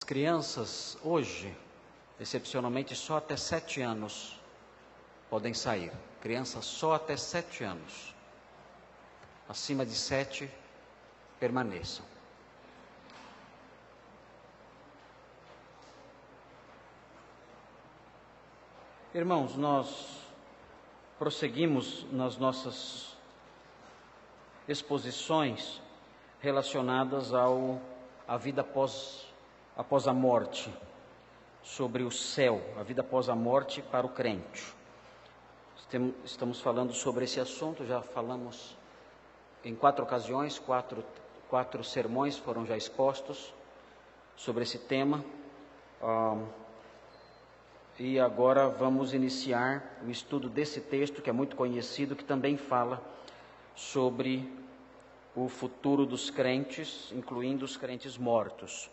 Crianças hoje, excepcionalmente, só até 7 anos podem sair. Crianças só até 7 anos. Acima de 7, permaneçam. Irmãos, nós prosseguimos nas nossas exposições relacionadas à vida após a morte, sobre o céu, a vida após a morte para o crente. Estamos falando sobre esse assunto, já falamos em 4 ocasiões, quatro sermões foram já expostos sobre esse tema. E agora vamos iniciar o estudo desse texto, que é muito conhecido, que também fala sobre o futuro dos crentes, incluindo os crentes mortos.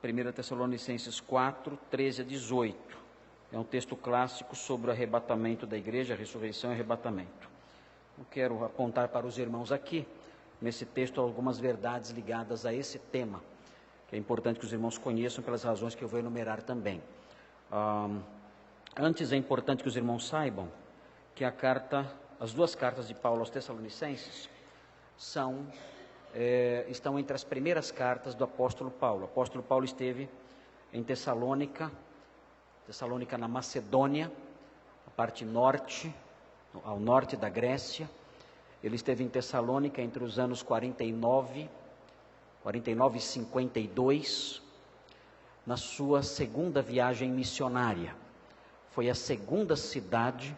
1 Tessalonicenses 4, 13 a 18. É um texto clássico sobre o arrebatamento da igreja, a ressurreição e arrebatamento. Eu quero apontar para os irmãos aqui, nesse texto, algumas verdades ligadas a esse tema, que é importante que os irmãos conheçam pelas razões que eu vou enumerar também. Antes, é importante que os irmãos saibam que as 2 cartas de Paulo aos Tessalonicenses estão entre as primeiras cartas do apóstolo Paulo. O apóstolo Paulo esteve em Tessalônica na Macedônia, a parte norte, ao norte da Grécia. Ele esteve em Tessalônica entre os anos 49 e 52, na sua segunda viagem missionária. Foi a segunda cidade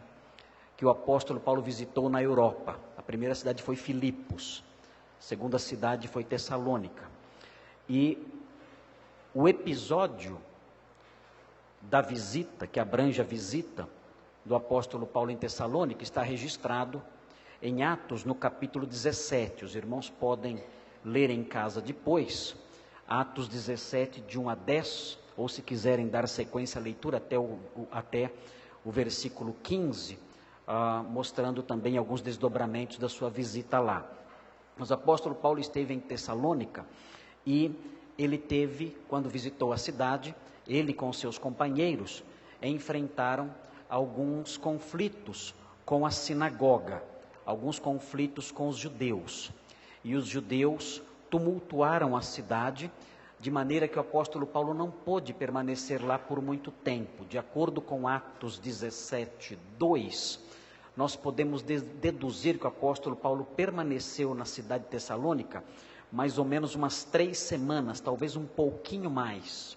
que o apóstolo Paulo visitou na Europa. A primeira cidade foi Filipos, a segunda cidade foi Tessalônica. E o episódio da visita, que abrange a visita do apóstolo Paulo em Tessalônica, está registrado em Atos, no capítulo 17. Os irmãos podem ler em casa depois, Atos 17, de 1 a 10, ou se quiserem dar sequência à leitura até o versículo 15, mostrando também alguns desdobramentos da sua visita lá. Mas o apóstolo Paulo esteve em Tessalônica e ele quando visitou a cidade, ele com seus companheiros enfrentaram alguns conflitos com a sinagoga, alguns conflitos com os judeus. E os judeus tumultuaram a cidade, de maneira que o apóstolo Paulo não pôde permanecer lá por muito tempo. De acordo com Atos 17, 2, nós podemos deduzir que o apóstolo Paulo permaneceu na cidade de Tessalônica mais ou menos umas 3 semanas, talvez um pouquinho mais.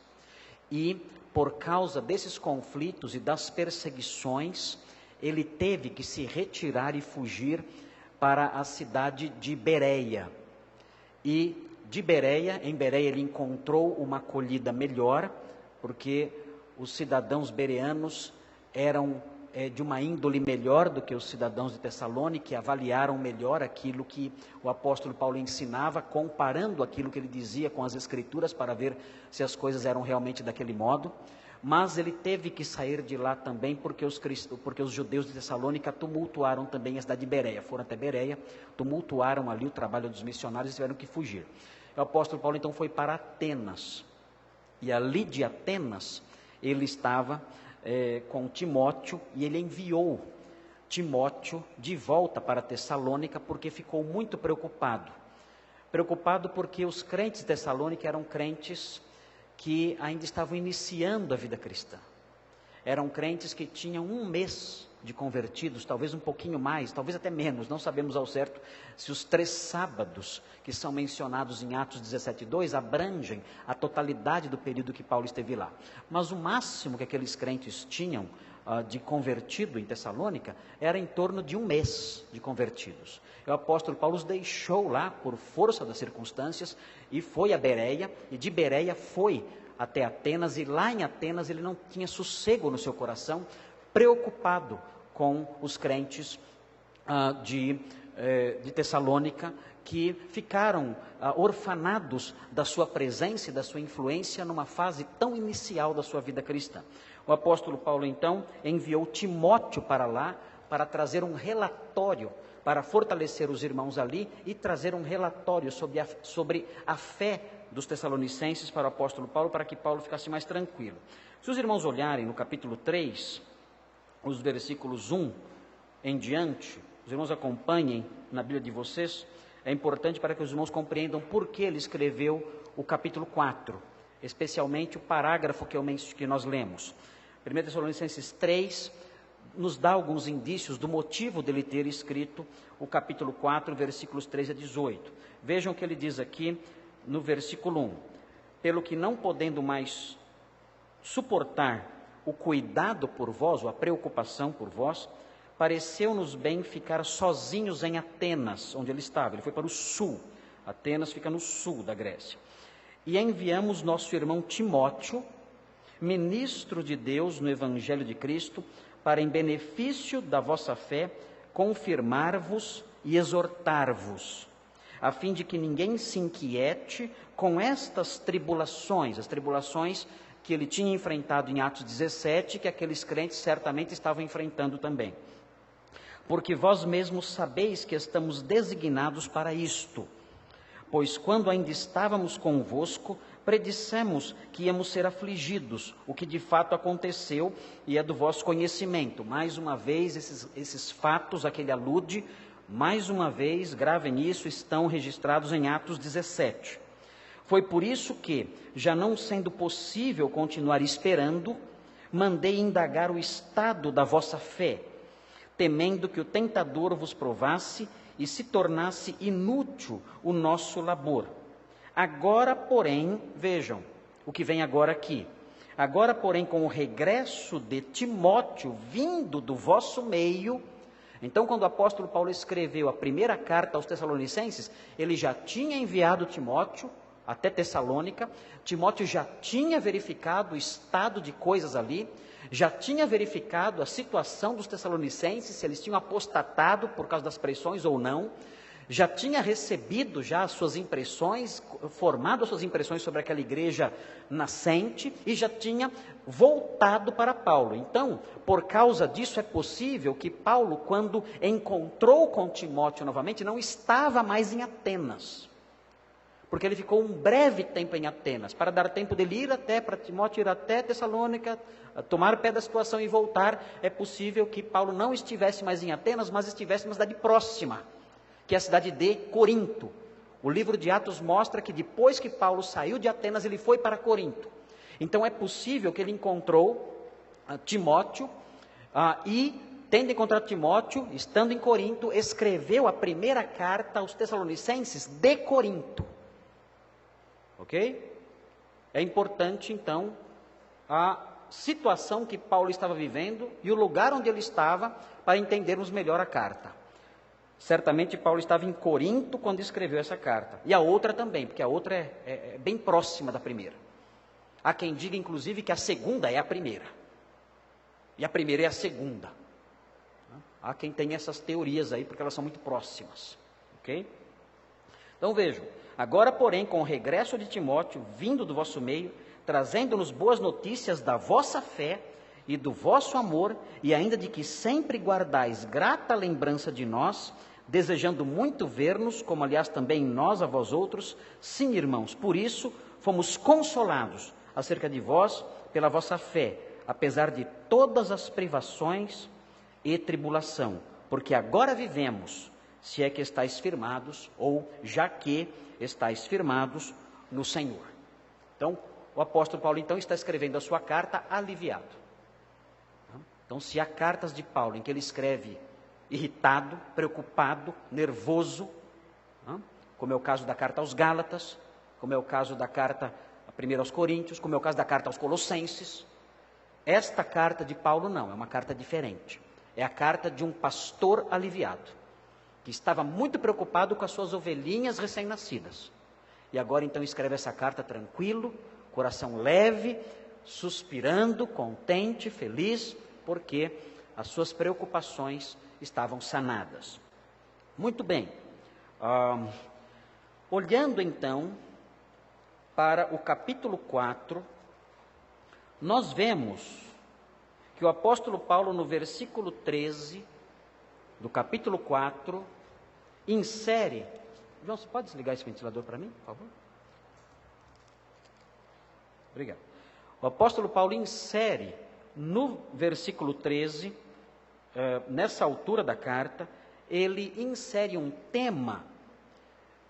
E por causa desses conflitos e das perseguições, ele teve que se retirar e fugir para a cidade de Bereia. E em Bereia ele encontrou uma acolhida melhor, porque os cidadãos bereanos eram de uma índole melhor do que os cidadãos de Tessalônica, e avaliaram melhor aquilo que o apóstolo Paulo ensinava, comparando aquilo que ele dizia com as escrituras, para ver se as coisas eram realmente daquele modo. Mas ele teve que sair de lá também, porque os judeus de Tessalônica tumultuaram também a cidade de Bereia. Foram até Bereia, tumultuaram ali o trabalho dos missionários e tiveram que fugir. O apóstolo Paulo então foi para Atenas, e ali de Atenas ele estava com Timóteo, e ele enviou Timóteo de volta para Tessalônica, porque ficou muito preocupado porque os crentes de Tessalônica eram crentes que ainda estavam iniciando a vida cristã. Eram crentes que tinham 1 mês de convertidos, talvez um pouquinho mais, talvez até menos, não sabemos ao certo se os 3 sábados que são mencionados em Atos 17:2 abrangem a totalidade do período que Paulo esteve lá. Mas o máximo que aqueles crentes tinham de convertido em Tessalônica era em torno de 1 mês de convertidos. O apóstolo Paulo os deixou lá por força das circunstâncias e foi a Bereia, e de Bereia foi até Atenas, e lá em Atenas ele não tinha sossego no seu coração, preocupado com os crentes de Tessalônica, que ficaram orfanados da sua presença e da sua influência numa fase tão inicial da sua vida cristã. O apóstolo Paulo então enviou Timóteo para lá, para trazer um relatório, para fortalecer os irmãos ali e trazer um relatório sobre a fé dos Tessalonicenses para o apóstolo Paulo, para que Paulo ficasse mais tranquilo. Se os irmãos olharem no capítulo 3, os versículos 1 em diante, os irmãos acompanhem na Bíblia de vocês, é importante para que os irmãos compreendam por que ele escreveu o capítulo 4, especialmente o parágrafo que nós lemos. 1 Tessalonicenses 3 nos dá alguns indícios do motivo dele ter escrito o capítulo 4, versículos 13 a 18. Vejam o que ele diz aqui no versículo 1. Pelo que não podendo mais suportar o cuidado por vós, ou a preocupação por vós, pareceu-nos bem ficar sozinhos em Atenas, onde ele estava. Ele foi para o sul. Atenas fica no sul da Grécia. E enviamos nosso irmão Timóteo, ministro de Deus no Evangelho de Cristo, para, em benefício da vossa fé, confirmar-vos e exortar-vos, a fim de que ninguém se inquiete com estas tribulações, as tribulações que ele tinha enfrentado em Atos 17, que aqueles crentes certamente estavam enfrentando também. Porque vós mesmos sabeis que estamos designados para isto, pois quando ainda estávamos convosco, predissemos que íamos ser afligidos, o que de fato aconteceu e é do vosso conhecimento. Mais uma vez, esses fatos a que ele alude, mais uma vez, gravem isso, estão registrados em Atos 17. Foi por isso que, já não sendo possível continuar esperando, mandei indagar o estado da vossa fé, temendo que o tentador vos provasse e se tornasse inútil o nosso labor. Agora, porém, vejam o que vem agora aqui. Agora, porém, com o regresso de Timóteo vindo do vosso meio. Então, quando o apóstolo Paulo escreveu a primeira carta aos Tessalonicenses, ele já tinha enviado Timóteo até Tessalônica. Timóteo já tinha verificado o estado de coisas ali, já tinha verificado a situação dos Tessalonicenses, se eles tinham apostatado por causa das pressões ou não. Já tinha recebido já as suas impressões, formado as suas impressões sobre aquela igreja nascente e já tinha voltado para Paulo. Então, por causa disso, é possível que Paulo, quando encontrou com Timóteo novamente, não estava mais em Atenas, porque ele ficou um breve tempo em Atenas, para dar tempo dele ir até, para Timóteo ir até Tessalônica, tomar pé da situação e voltar. É possível que Paulo não estivesse mais em Atenas, mas estivesse numa cidade próxima, que é a cidade de Corinto. O livro de Atos mostra que depois que Paulo saiu de Atenas, ele foi para Corinto. Então é possível que ele encontrou Timóteo e, tendo encontrado Timóteo, estando em Corinto, escreveu a primeira carta aos Tessalonicenses de Corinto. Ok? É importante, então, a situação que Paulo estava vivendo e o lugar onde ele estava, para entendermos melhor a carta. Certamente Paulo estava em Corinto quando escreveu essa carta. E a outra também, porque a outra é bem próxima da primeira. Há quem diga, inclusive, que a segunda é a primeira. E a primeira é a segunda. Há quem tenha essas teorias aí, porque elas são muito próximas. Ok? Então vejam. Agora, porém, com o regresso de Timóteo, vindo do vosso meio, trazendo-nos boas notícias da vossa fé e do vosso amor, e ainda de que sempre guardais grata lembrança de nós, desejando muito ver-nos, como aliás também nós a vós outros. Sim, irmãos, por isso fomos consolados acerca de vós pela vossa fé, apesar de todas as privações e tribulação, porque agora vivemos, se é que estáis firmados, ou já que estáis firmados no Senhor. Então, o apóstolo Paulo então está escrevendo a sua carta aliviado. Então, se há cartas de Paulo em que ele escreve irritado, preocupado, nervoso, como é o caso da carta aos Gálatas, como é o caso da carta primeira aos Coríntios, como é o caso da carta aos Colossenses, esta carta de Paulo não, é uma carta diferente. É a carta de um pastor aliviado, que estava muito preocupado com as suas ovelhinhas recém-nascidas. E agora então escreve essa carta tranquilo, coração leve, suspirando, contente, feliz, porque as suas preocupações estavam sanadas. Muito bem. Olhando então para o capítulo 4, nós vemos que o apóstolo Paulo, no versículo 13 do capítulo 4, insere... João, você pode desligar esse ventilador para mim, por favor? Obrigado. O apóstolo Paulo insere no versículo 13, nessa altura da carta, ele insere um tema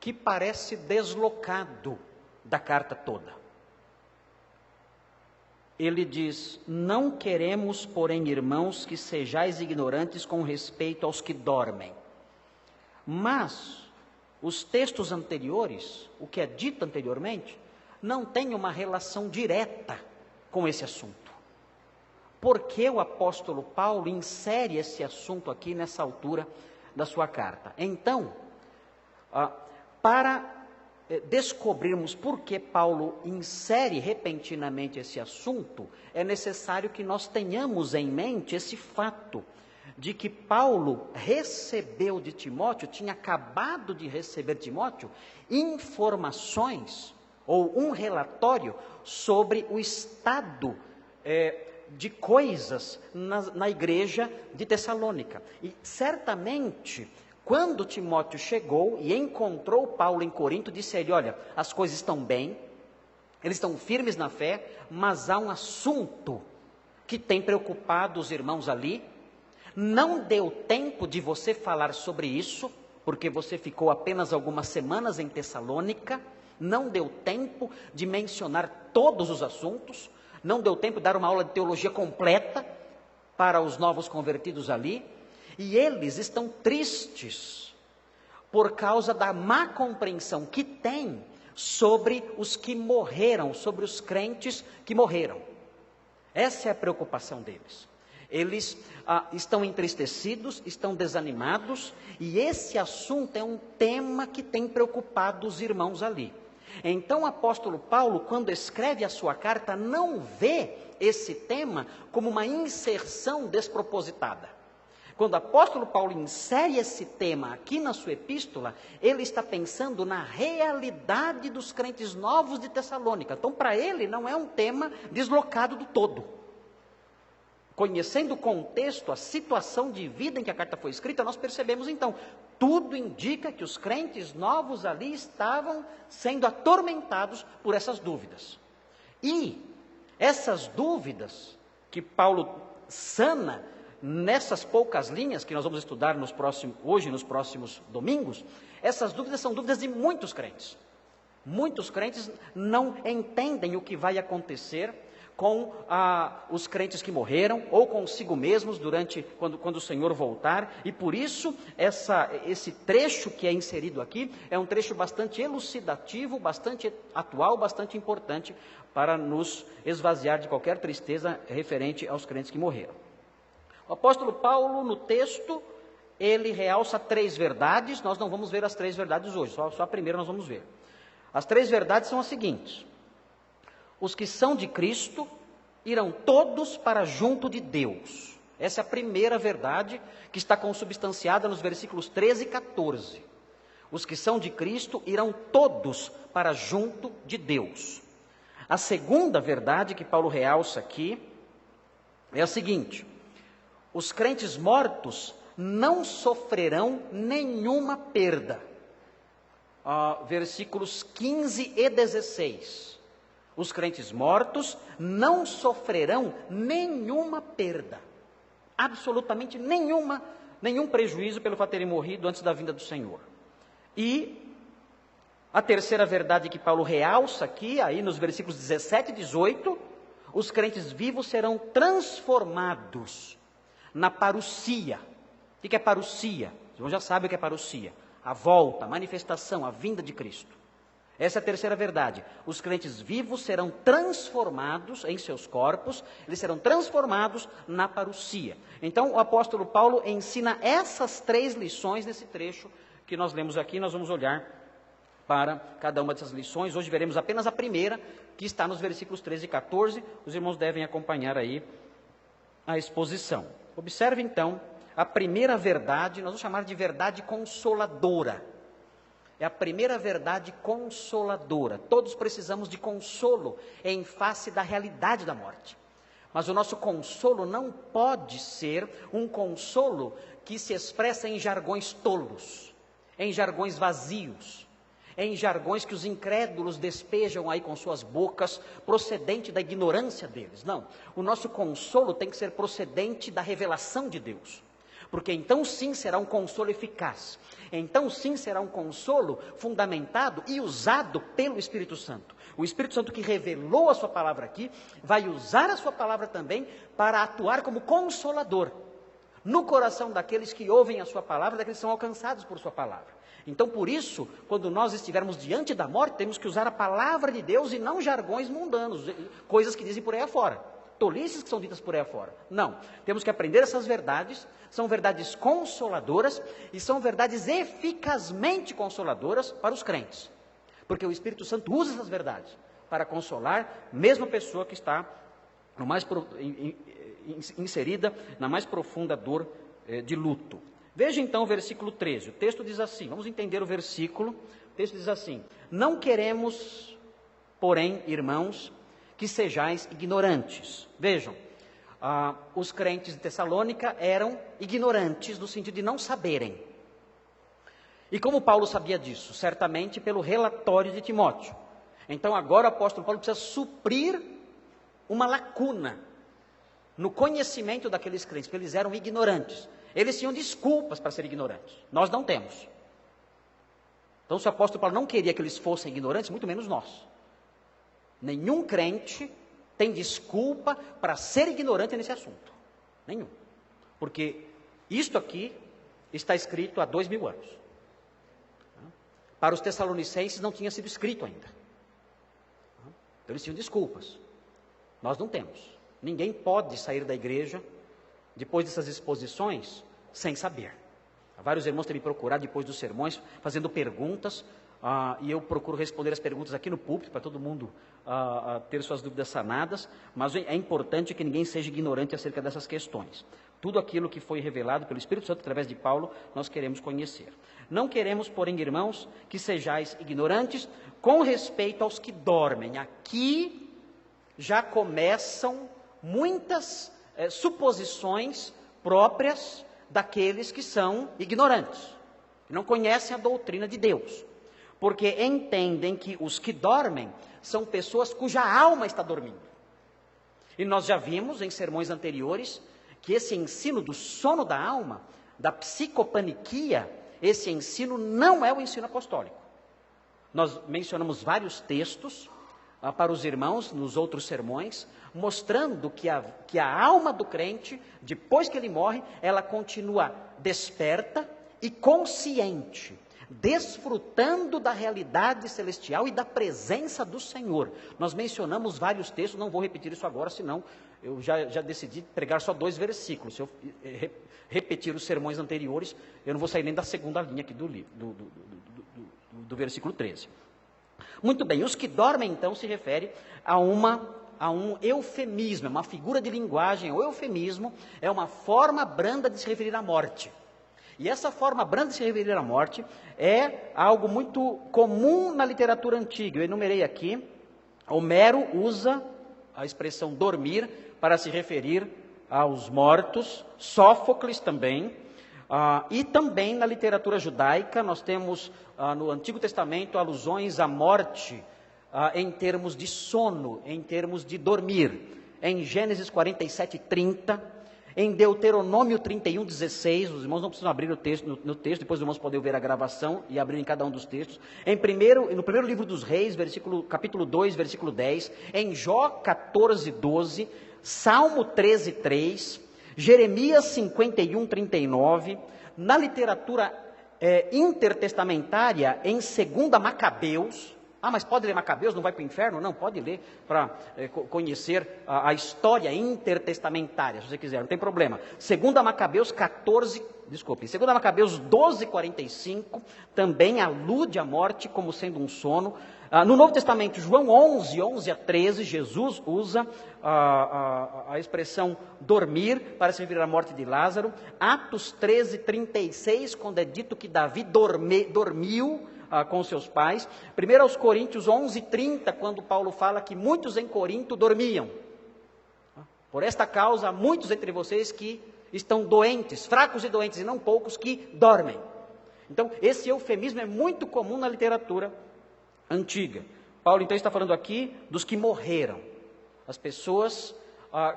que parece deslocado da carta toda. Ele diz: não queremos, porém, irmãos, que sejais ignorantes com respeito aos que dormem. Mas os textos anteriores, o que é dito anteriormente, não tem uma relação direta com esse assunto. Por que o apóstolo Paulo insere esse assunto aqui nessa altura da sua carta? Então, para descobrirmos por que Paulo insere repentinamente esse assunto, é necessário que nós tenhamos em mente esse fato de que Paulo recebeu de Timóteo, tinha acabado de receber de Timóteo, informações ou um relatório sobre o estado de coisas na igreja de Tessalônica. E certamente, quando Timóteo chegou e encontrou Paulo em Corinto, disse a ele: olha, as coisas estão bem, eles estão firmes na fé, mas há um assunto que tem preocupado os irmãos ali. Não deu tempo de você falar sobre isso, porque você ficou apenas algumas semanas em Tessalônica, não deu tempo de mencionar todos os assuntos, não deu tempo de dar uma aula de teologia completa para os novos convertidos ali, e eles estão tristes por causa da má compreensão que têm sobre os que morreram, sobre os crentes que morreram. Essa é a preocupação deles. Eles estão entristecidos, estão desanimados, e esse assunto é um tema que tem preocupado os irmãos ali. Então o apóstolo Paulo, quando escreve a sua carta, não vê esse tema como uma inserção despropositada. Quando o apóstolo Paulo insere esse tema aqui na sua epístola, ele está pensando na realidade dos crentes novos de Tessalônica. Então, para ele, não é um tema deslocado do todo. Conhecendo o contexto, a situação de vida em que a carta foi escrita, nós percebemos então, tudo indica que os crentes novos ali estavam sendo atormentados por essas dúvidas. E essas dúvidas que Paulo sana nessas poucas linhas que nós vamos estudar hoje, nos próximos domingos, essas dúvidas são dúvidas de muitos crentes. Muitos crentes não entendem o que vai acontecer com os crentes que morreram, ou consigo mesmos quando o Senhor voltar, e por isso esse trecho que é inserido aqui, é um trecho bastante elucidativo, bastante atual, bastante importante, para nos esvaziar de qualquer tristeza referente aos crentes que morreram. O apóstolo Paulo, no texto, ele realça 3 verdades, nós não vamos ver as 3 verdades hoje, só a primeira nós vamos ver. As 3 verdades são as seguintes: os que são de Cristo irão todos para junto de Deus. Essa é a primeira verdade que está consubstanciada nos versículos 13 e 14. Os que são de Cristo irão todos para junto de Deus. A segunda verdade que Paulo realça aqui é a seguinte: os crentes mortos não sofrerão nenhuma perda. Versículos 15 e 16. Os crentes mortos não sofrerão nenhuma perda, absolutamente nenhum prejuízo pelo fato de terem morrido antes da vinda do Senhor. E a terceira verdade que Paulo realça aqui, aí nos versículos 17 e 18, os crentes vivos serão transformados na parousia. O que é parousia? Você já sabe o que é parousia: a volta, a manifestação, a vinda de Cristo. Essa é a terceira verdade. Os crentes vivos serão transformados em seus corpos, eles serão transformados na parousia. Então o apóstolo Paulo ensina essas 3 lições nesse trecho que nós lemos aqui. Nós vamos olhar para cada uma dessas lições. Hoje veremos apenas a primeira, que está nos versículos 13 e 14. Os irmãos devem acompanhar aí a exposição. Observe então a primeira verdade, nós vamos chamar de verdade consoladora. É a primeira verdade consoladora. Todos precisamos de consolo em face da realidade da morte. Mas o nosso consolo não pode ser um consolo que se expressa em jargões tolos, em jargões vazios, em jargões que os incrédulos despejam aí com suas bocas, procedente da ignorância deles. Não, o nosso consolo tem que ser procedente da revelação de Deus, porque então sim será um consolo eficaz, então sim será um consolo fundamentado e usado pelo Espírito Santo. O Espírito Santo que revelou a sua palavra aqui, vai usar a sua palavra também para atuar como consolador no coração daqueles que ouvem a sua palavra, daqueles que são alcançados por sua palavra. Então, por isso, quando nós estivermos diante da morte, temos que usar a palavra de Deus e não jargões mundanos, coisas que dizem por aí afora, tolices que são ditas por aí afora. Não, temos que aprender essas verdades, são verdades consoladoras e são verdades eficazmente consoladoras para os crentes, porque o Espírito Santo usa essas verdades para consolar mesmo a pessoa que está inserida na mais profunda dor de luto. Veja então o versículo 13, o texto diz assim, vamos entender o versículo, o texto diz assim: não queremos, porém, irmãos, que sejais ignorantes. Vejam, os crentes de Tessalônica eram ignorantes no sentido de não saberem. E como Paulo sabia disso? Certamente pelo relatório de Timóteo. Então agora o apóstolo Paulo precisa suprir uma lacuna no conhecimento daqueles crentes, porque eles eram ignorantes. Eles tinham desculpas para serem ignorantes, nós não temos. Então se o apóstolo Paulo não queria que eles fossem ignorantes, muito menos nós. Nenhum crente tem desculpa para ser ignorante nesse assunto, nenhum. Porque isto aqui está escrito há 2000 anos. Para os tessalonicenses não tinha sido escrito ainda. Então eles tinham desculpas, nós não temos. Ninguém pode sair da igreja depois dessas exposições sem saber. Vários irmãos têm me procurado depois dos sermões, fazendo perguntas, e eu procuro responder as perguntas aqui no púlpito, para todo mundo ter suas dúvidas sanadas, mas é importante que ninguém seja ignorante acerca dessas questões. Tudo aquilo que foi revelado pelo Espírito Santo através de Paulo, nós queremos conhecer. Não queremos, porém, irmãos, que sejais ignorantes com respeito aos que dormem. Aqui já começam muitas suposições próprias daqueles que são ignorantes, que não conhecem a doutrina de Deus, porque entendem que os que dormem são pessoas cuja alma está dormindo. E nós já vimos em sermões anteriores que esse ensino do sono da alma, da psicopaniquia, esse ensino não é o ensino apostólico. Nós mencionamos vários textos para os irmãos nos outros sermões, mostrando que a alma do crente, depois que ele morre, ela continua desperta e consciente, desfrutando da realidade celestial e da presença do Senhor. Nós mencionamos vários textos, não vou repetir isso agora, senão eu já decidi pregar só 2 versículos. Se eu repetir os sermões anteriores, eu não vou sair nem da segunda linha aqui do versículo 13. Muito bem, os que dormem então se refere a um eufemismo, é uma figura de linguagem. O eufemismo é uma forma branda de se referir à morte. E essa forma branda de se referir à morte é algo muito comum na literatura antiga. Eu enumerei aqui, Homero usa a expressão dormir para se referir aos mortos, Sófocles também, e também na literatura judaica nós temos no Antigo Testamento alusões à morte em termos de sono, em termos de dormir. Em Gênesis 47:30, em Deuteronômio 31:16, os irmãos não precisam abrir o texto, no texto, depois os irmãos podem ver a gravação e abrir em cada um dos textos. No primeiro livro dos Reis, capítulo 2, versículo 10, em Jó 14:12, Salmo 13:3, Jeremias 51:39, na literatura intertestamentária, em 2 Macabeus. Mas pode ler Macabeus, não vai para o inferno? Não, pode ler para conhecer a história intertestamentária, se você quiser, não tem problema. 2 Macabeus 12:45, também alude à morte como sendo um sono. No Novo Testamento, João 11:11-13, Jesus usa a expressão dormir para se referir à morte de Lázaro. Atos 13:36, quando é dito que Davi dormiu com seus pais. 1 Coríntios 11:30, quando Paulo fala que muitos em Corinto dormiam. Por esta causa, há muitos entre vocês que estão doentes, fracos e doentes, e não poucos que dormem. Então, esse eufemismo é muito comum na literatura antiga. Paulo então está falando aqui dos que morreram, as pessoas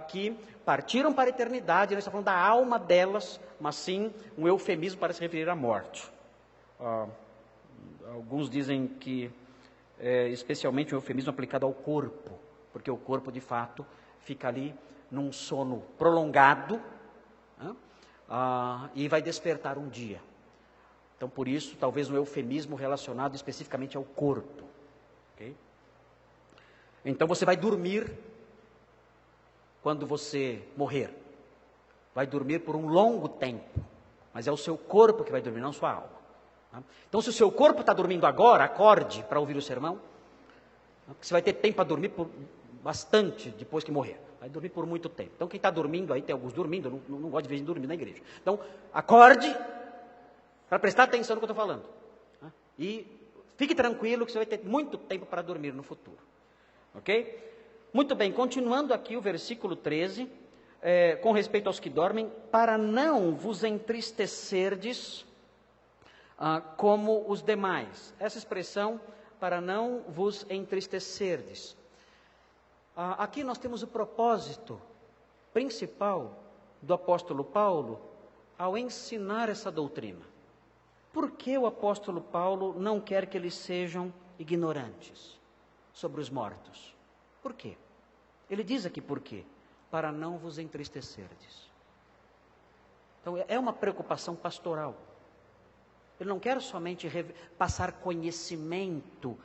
que partiram para a eternidade. Ele está falando da alma delas, mas sim um eufemismo para se referir à morte. Alguns dizem que é especialmente um eufemismo aplicado ao corpo, porque o corpo de fato fica ali num sono prolongado, né? E vai despertar um dia. Então por isso talvez um eufemismo relacionado especificamente ao corpo. Okay? Então você vai dormir quando você morrer. Vai dormir por um longo tempo, mas é o seu corpo que vai dormir, não sua alma. Tá? Então se o seu corpo está dormindo agora, acorde para ouvir o sermão, porque você vai ter tempo para dormir por bastante depois que morrer. Vai dormir por muito tempo. Então quem está dormindo aí, tem alguns dormindo, eu não gosto de ver dormir na igreja. Então acorde para prestar atenção no que eu estou falando. Tá? E fique tranquilo que você vai ter muito tempo para dormir no futuro. Ok? Muito bem, continuando aqui o versículo 13, com respeito aos que dormem, para não vos entristecerdes como os demais. Essa expressão, para não vos entristecerdes. Aqui nós temos o propósito principal do apóstolo Paulo ao ensinar essa doutrina. Por que o apóstolo Paulo não quer que eles sejam ignorantes sobre os mortos? Por quê? Ele diz aqui por quê. Para não vos entristecerdes. Então é uma preocupação pastoral. Ele não quer somente passar conhecimento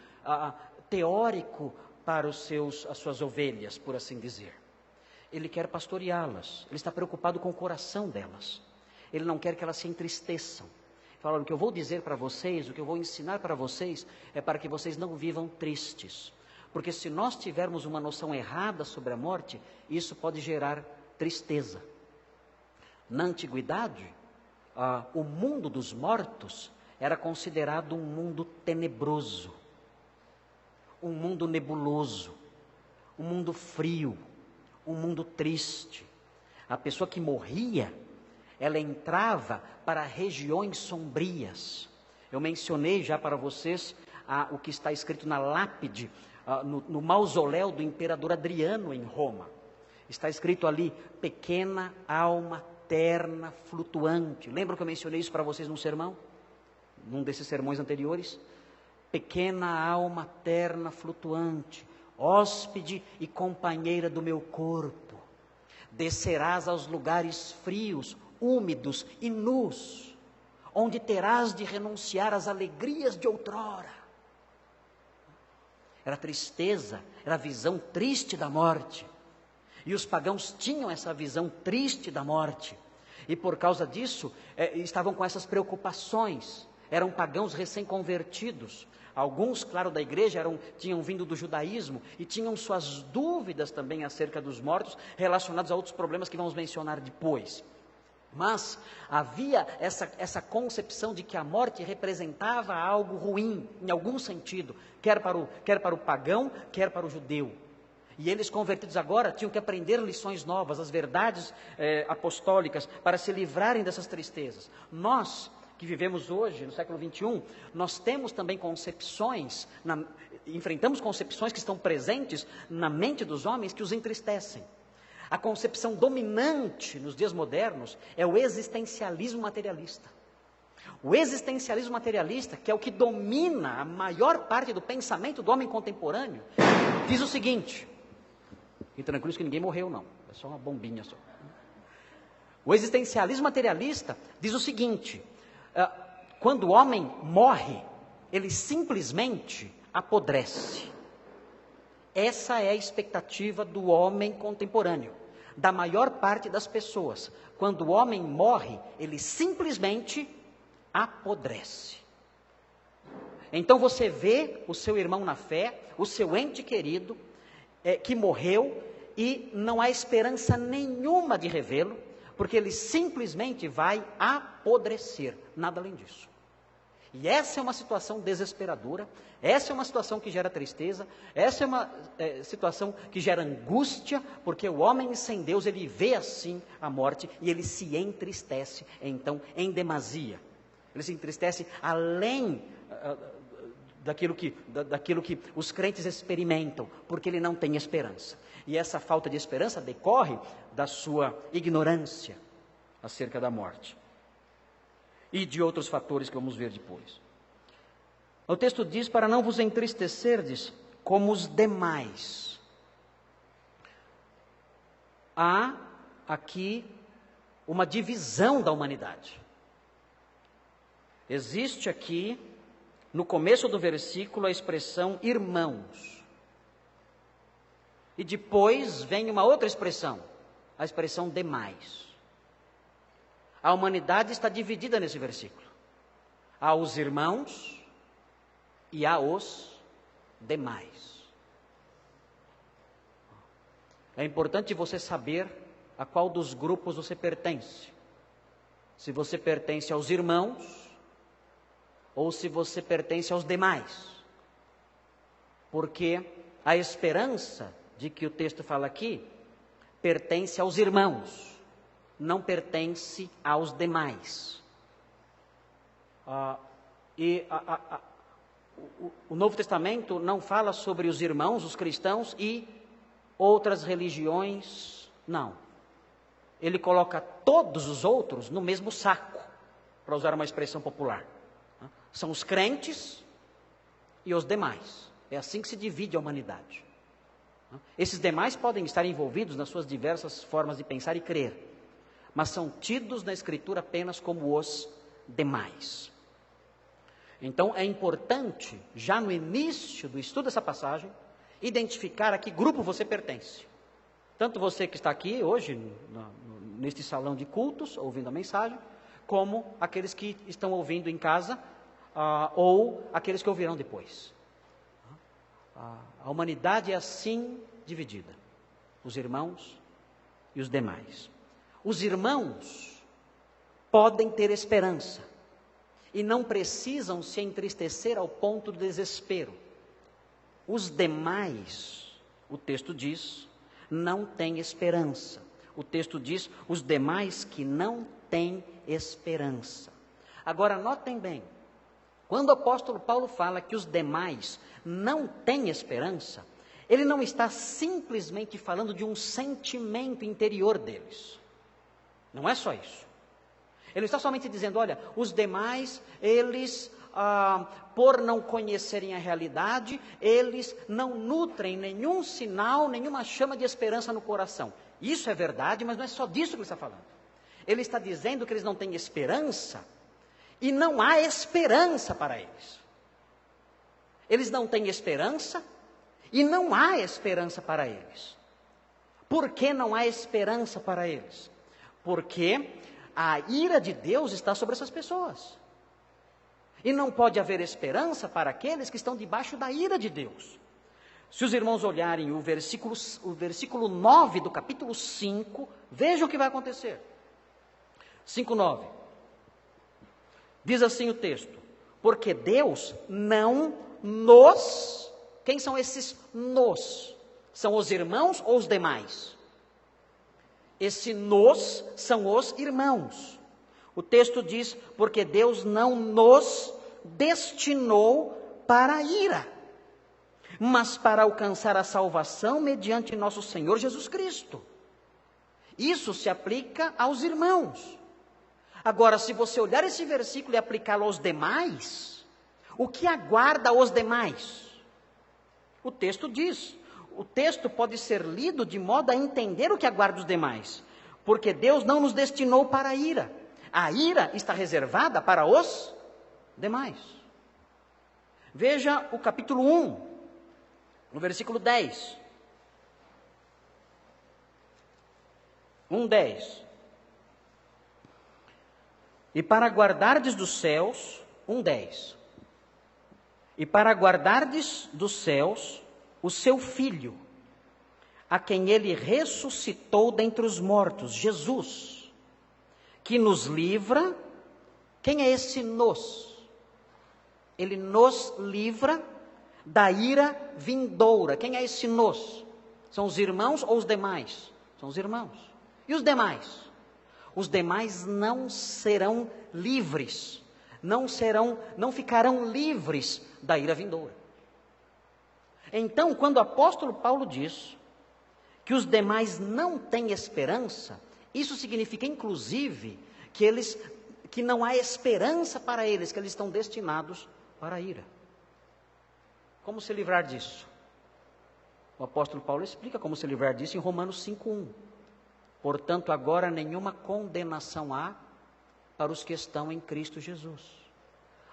teórico para as suas ovelhas, por assim dizer. Ele quer pastoreá-las. Ele está preocupado com o coração delas. Ele não quer que elas se entristeçam. Fala, o que eu vou dizer para vocês, o que eu vou ensinar para vocês, é para que vocês não vivam tristes. Porque se nós tivermos uma noção errada sobre a morte, isso pode gerar tristeza. Na antiguidade, o mundo dos mortos era considerado um mundo tenebroso, um mundo nebuloso, um mundo frio, um mundo triste. A pessoa que morria, ela entrava para regiões sombrias. Eu mencionei já para vocês o que está escrito na lápide, no mausoléu do imperador Adriano em Roma. Está escrito ali, pequena alma terna flutuante. Lembra que eu mencionei isso para vocês num sermão? Num desses sermões anteriores? Pequena alma terna flutuante, hóspede e companheira do meu corpo. Descerás aos lugares frios, úmidos e nus, onde terás de renunciar às alegrias de outrora. Era tristeza, era a visão triste da morte. E os pagãos tinham essa visão triste da morte. E por causa disso, estavam com essas preocupações. Eram pagãos recém-convertidos. Alguns, claro, da igreja tinham vindo do judaísmo e tinham suas dúvidas também acerca dos mortos, relacionados a outros problemas que vamos mencionar depois. Mas havia essa concepção de que a morte representava algo ruim, em algum sentido, quer para o pagão, quer para o judeu. E eles, convertidos agora, tinham que aprender lições novas, as verdades apostólicas, para se livrarem dessas tristezas. Nós, que vivemos hoje, no século 21, nós temos também concepções, enfrentamos concepções que estão presentes na mente dos homens que os entristecem. A concepção dominante nos dias modernos é o existencialismo materialista. O existencialismo materialista, que é o que domina a maior parte do pensamento do homem contemporâneo, diz o seguinte, e tranquilo que ninguém morreu não, é só uma bombinha só. O existencialismo materialista diz o seguinte, quando o homem morre, ele simplesmente apodrece. Essa é a expectativa do homem contemporâneo, da maior parte das pessoas. Quando o homem morre, ele simplesmente apodrece. Então você vê o seu irmão na fé, o seu ente querido, que morreu, e não há esperança nenhuma de revê-lo, porque ele simplesmente vai apodrecer, nada além disso. E essa é uma situação desesperadora, essa é uma situação que gera tristeza, essa é uma situação que gera angústia, porque o homem sem Deus, ele vê assim a morte e ele se entristece, então, em demasia. Ele se entristece além daquilo que os crentes experimentam, porque ele não tem esperança. E essa falta de esperança decorre da sua ignorância acerca da morte e de outros fatores que vamos ver depois. O texto diz: para não vos entristecerdes como os demais. Há aqui uma divisão da humanidade. Existe aqui, no começo do versículo, a expressão irmãos. E depois vem uma outra expressão, a expressão demais. A humanidade está dividida nesse versículo. Há os irmãos e há os demais. É importante você saber a qual dos grupos você pertence. Se você pertence aos irmãos ou se você pertence aos demais. Porque a esperança de que o texto fala aqui pertence aos irmãos, não pertence aos demais. O Novo Testamento não fala sobre os irmãos, os cristãos e outras religiões, não. Ele coloca todos os outros no mesmo saco, para usar uma expressão popular. São os crentes e os demais. É assim que se divide a humanidade. Esses demais podem estar envolvidos nas suas diversas formas de pensar e crer, mas são tidos na Escritura apenas como os demais. Então é importante, já no início do estudo dessa passagem, identificar a que grupo você pertence. Tanto você que está aqui hoje, neste salão de cultos, ouvindo a mensagem, como aqueles que estão ouvindo em casa, ou aqueles que ouvirão depois. A humanidade é assim dividida, os irmãos e os demais. Os irmãos podem ter esperança e não precisam se entristecer ao ponto do desespero. Os demais, o texto diz, não têm esperança. O texto diz, os demais que não têm esperança. Agora, notem bem, quando o apóstolo Paulo fala que os demais não têm esperança, ele não está simplesmente falando de um sentimento interior deles. Não é só isso. Ele não está somente dizendo, olha, os demais, eles, por não conhecerem a realidade, eles não nutrem nenhum sinal, nenhuma chama de esperança no coração. Isso é verdade, mas não é só disso que ele está falando. Ele está dizendo que eles não têm esperança, e não há esperança para eles. Eles não têm esperança, e não há esperança para eles. Por que não há esperança para eles? Porque a ira de Deus está sobre essas pessoas. E não pode haver esperança para aqueles que estão debaixo da ira de Deus. Se os irmãos olharem o versículo 9 do capítulo 5, vejam o que vai acontecer. 5:9. Diz assim o texto: porque Deus não nos... Quem são esses nos? São os irmãos ou os demais? Esse nos são os irmãos. O texto diz, porque Deus não nos destinou para a ira, mas para alcançar a salvação mediante nosso Senhor Jesus Cristo. Isso se aplica aos irmãos. Agora, se você olhar esse versículo e aplicá-lo aos demais, o que aguarda os demais? O texto diz, o texto pode ser lido de modo a entender o que aguarda os demais, porque Deus não nos destinou para a ira está reservada para os demais. Veja o capítulo 1, no versículo 10. 1:10. E para guardardes dos céus, 1:10. E para guardardes dos céus o seu Filho, a quem ele ressuscitou dentre os mortos, Jesus, que nos livra. Quem é esse nos? Ele nos livra da ira vindoura. Quem é esse nos? São os irmãos ou os demais? São os irmãos. E os demais? Os demais não serão livres, não ficarão livres da ira vindoura. Então, quando o apóstolo Paulo diz que os demais não têm esperança, isso significa, inclusive, que não há esperança para eles, que eles estão destinados para a ira. Como se livrar disso? O apóstolo Paulo explica como se livrar disso em Romanos 5:1. Portanto, agora nenhuma condenação há para os que estão em Cristo Jesus.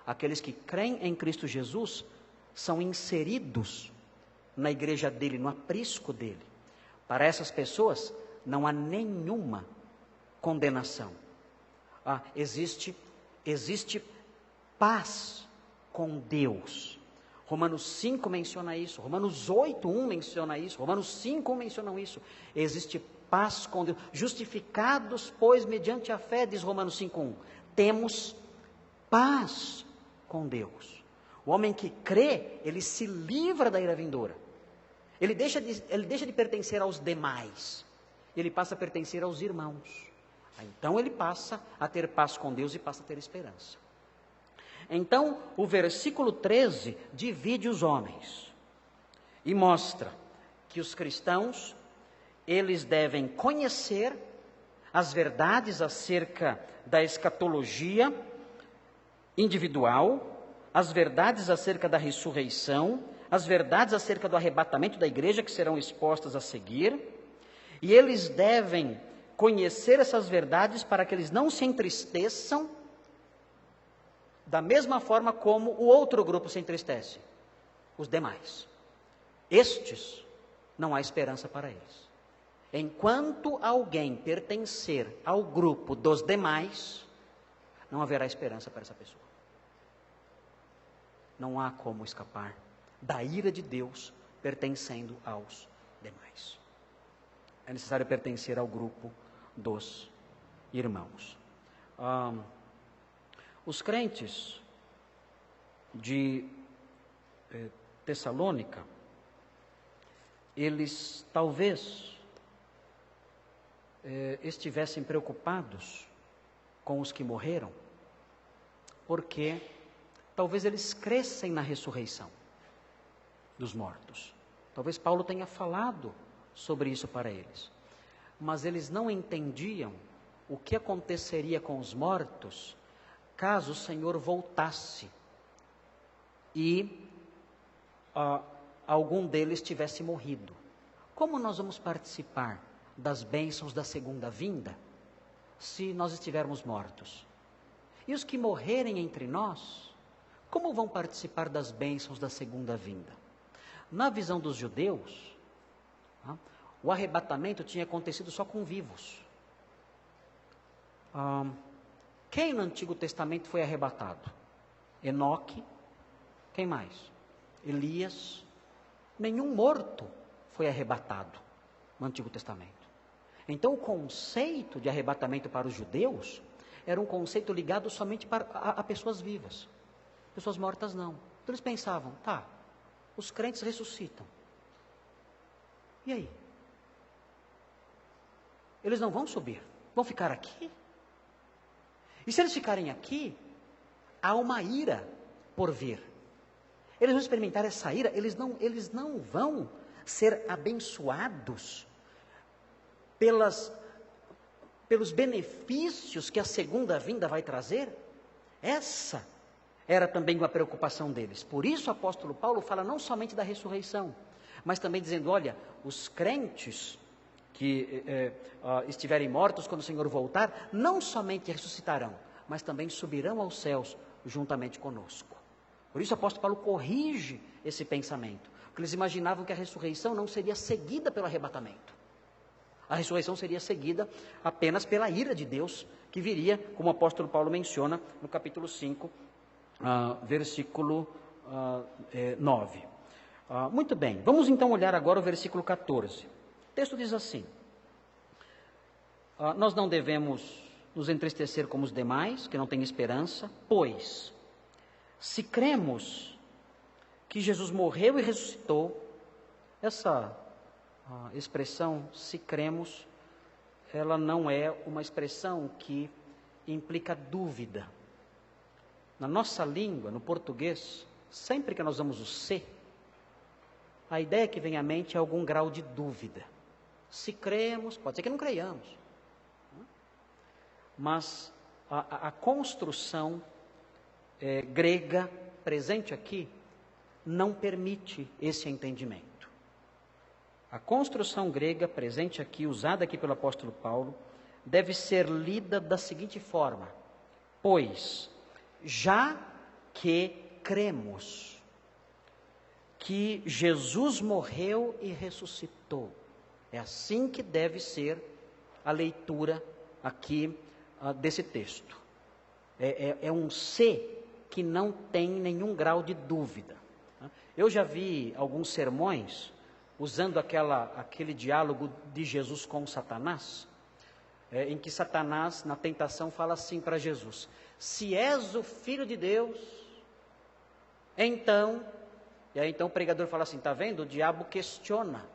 Aqueles que creem em Cristo Jesus são inseridos na igreja dele, no aprisco dele. Para essas pessoas não há nenhuma condenação. Existe paz com Deus. Romanos 5 menciona isso, Romanos 8:1 menciona isso, Romanos 5:1 menciona isso. Existe paz com Deus. Justificados, pois, mediante a fé, diz Romanos 5:1, temos paz com Deus. O homem que crê, ele se livra da ira vindoura. Ele deixa de pertencer aos demais. Ele passa a pertencer aos irmãos. Então ele passa a ter paz com Deus e passa a ter esperança. Então, o versículo 13 divide os homens e mostra que os cristãos, eles devem conhecer as verdades acerca da escatologia individual, as verdades acerca da ressurreição, as verdades acerca do arrebatamento da igreja que serão expostas a seguir, e eles devem conhecer essas verdades para que eles não se entristeçam da mesma forma como o outro grupo se entristece, os demais. Estes, não há esperança para eles. Enquanto alguém pertencer ao grupo dos demais, não haverá esperança para essa pessoa. Não há como escapar da ira de Deus pertencendo aos demais. É necessário pertencer ao grupo dos irmãos. Os crentes de Tessalônica, eles talvez estivessem preocupados com os que morreram, porque talvez eles crescem na ressurreição dos mortos. Talvez Paulo tenha falado sobre isso para eles, mas eles não entendiam o que aconteceria com os mortos caso o Senhor voltasse e algum deles tivesse morrido. Como nós vamos participar das bênçãos da segunda vinda se nós estivermos mortos? E os que morrerem entre nós, como vão participar das bênçãos da segunda vinda? Na visão dos judeus, o arrebatamento tinha acontecido só com vivos. Quem no Antigo Testamento foi arrebatado? Enoque. Quem mais? Elias. Nenhum morto foi arrebatado no Antigo Testamento. Então o conceito de arrebatamento para os judeus era um conceito ligado somente a pessoas vivas. Pessoas mortas não. Então eles pensavam, os crentes ressuscitam. E aí? Eles não vão subir, vão ficar aqui? E se eles ficarem aqui, há uma ira por vir. Eles vão experimentar essa ira, eles não vão ser abençoados pelos benefícios que a segunda vinda vai trazer. Essa era também uma preocupação deles. Por isso o apóstolo Paulo fala não somente da ressurreição, mas também dizendo, olha, os crentes que estiverem mortos quando o Senhor voltar, não somente ressuscitarão, mas também subirão aos céus juntamente conosco. Por isso o apóstolo Paulo corrige esse pensamento, porque eles imaginavam que a ressurreição não seria seguida pelo arrebatamento. A ressurreição seria seguida apenas pela ira de Deus, que viria, como o apóstolo Paulo menciona no capítulo 5, versículo 9. Muito bem, vamos então olhar agora o versículo 14. O texto diz assim: nós não devemos nos entristecer como os demais, que não têm esperança, pois, se cremos que Jesus morreu e ressuscitou, essa expressão, se cremos, ela não é uma expressão que implica dúvida. Na nossa língua, no português, sempre que nós usamos o se, a ideia que vem à mente é algum grau de dúvida. Se cremos, pode ser que não creiamos. Mas a construção grega presente aqui não permite esse entendimento. A construção grega presente aqui, usada aqui pelo apóstolo Paulo, deve ser lida da seguinte forma: pois, já que cremos que Jesus morreu e ressuscitou. É assim que deve ser a leitura aqui desse texto. É um se que não tem nenhum grau de dúvida. Eu já vi alguns sermões usando aquele diálogo de Jesus com Satanás, em que Satanás, na tentação, fala assim para Jesus: se és o Filho de Deus, então... E aí então o pregador fala assim: está vendo? O diabo questiona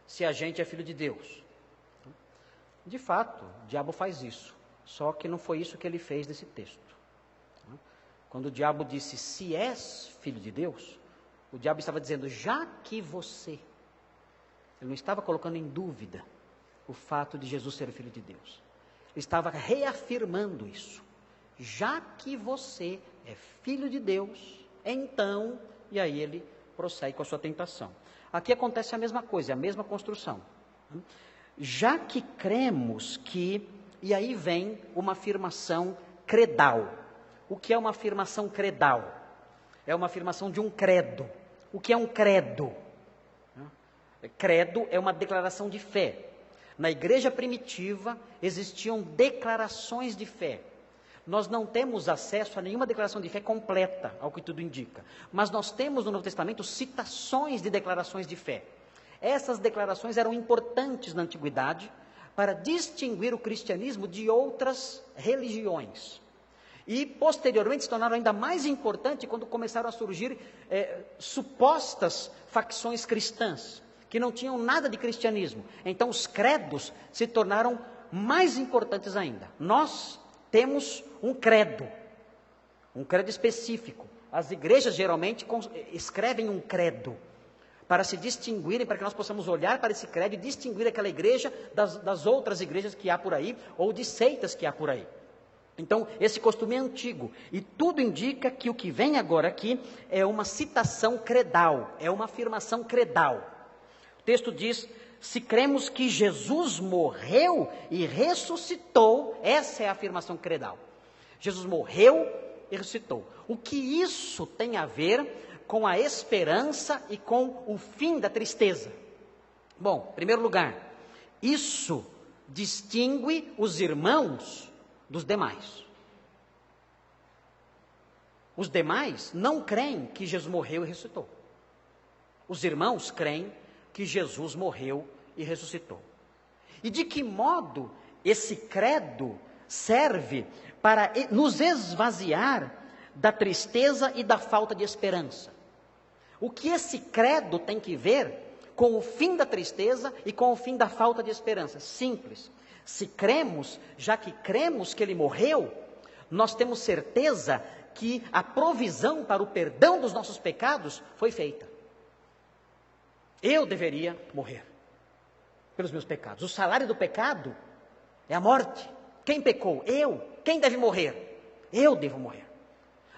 se a gente é filho de Deus. De fato, o diabo faz isso, só que não foi isso que ele fez nesse texto. Quando o diabo disse, se és filho de Deus, o diabo estava dizendo, já que você... Ele não estava colocando em dúvida o fato de Jesus ser filho de Deus. Ele estava reafirmando isso. Já que você é filho de Deus, então... E aí ele prossegue com a sua tentação. Aqui acontece a mesma coisa, a mesma construção. Já que cremos que... E aí vem uma afirmação credal. O que é uma afirmação credal? É uma afirmação de um credo. O que é um credo? Credo é uma declaração de fé. Na igreja primitiva existiam declarações de fé. Nós não temos acesso a nenhuma declaração de fé completa, ao que tudo indica. Mas nós temos no Novo Testamento citações de declarações de fé. Essas declarações eram importantes na antiguidade para distinguir o cristianismo de outras religiões. E posteriormente se tornaram ainda mais importantes quando começaram a surgir supostas facções cristãs, que não tinham nada de cristianismo. Então os credos se tornaram mais importantes ainda. Nós temos um credo específico. As igrejas geralmente escrevem um credo, para se distinguirem, para que nós possamos olhar para esse credo e distinguir aquela igreja das outras igrejas que há por aí, ou de seitas que há por aí. Então, esse costume é antigo, e tudo indica que o que vem agora aqui é uma citação credal, é uma afirmação credal. O texto diz, se cremos que Jesus morreu e ressuscitou, essa é a afirmação credal. Jesus morreu e ressuscitou. O que isso tem a ver com a esperança e com o fim da tristeza? Bom, em primeiro lugar, isso distingue os irmãos dos demais. Os demais não creem que Jesus morreu e ressuscitou. Os irmãos creem que Jesus morreu e ressuscitou. E de que modo esse credo serve para nos esvaziar da tristeza e da falta de esperança? O que esse credo tem que ver com o fim da tristeza e com o fim da falta de esperança? Simples. Se cremos, já que cremos que ele morreu, nós temos certeza que a provisão para o perdão dos nossos pecados foi feita. Eu deveria morrer pelos meus pecados. O salário do pecado é a morte. Quem pecou? Eu. Quem deve morrer? Eu devo morrer.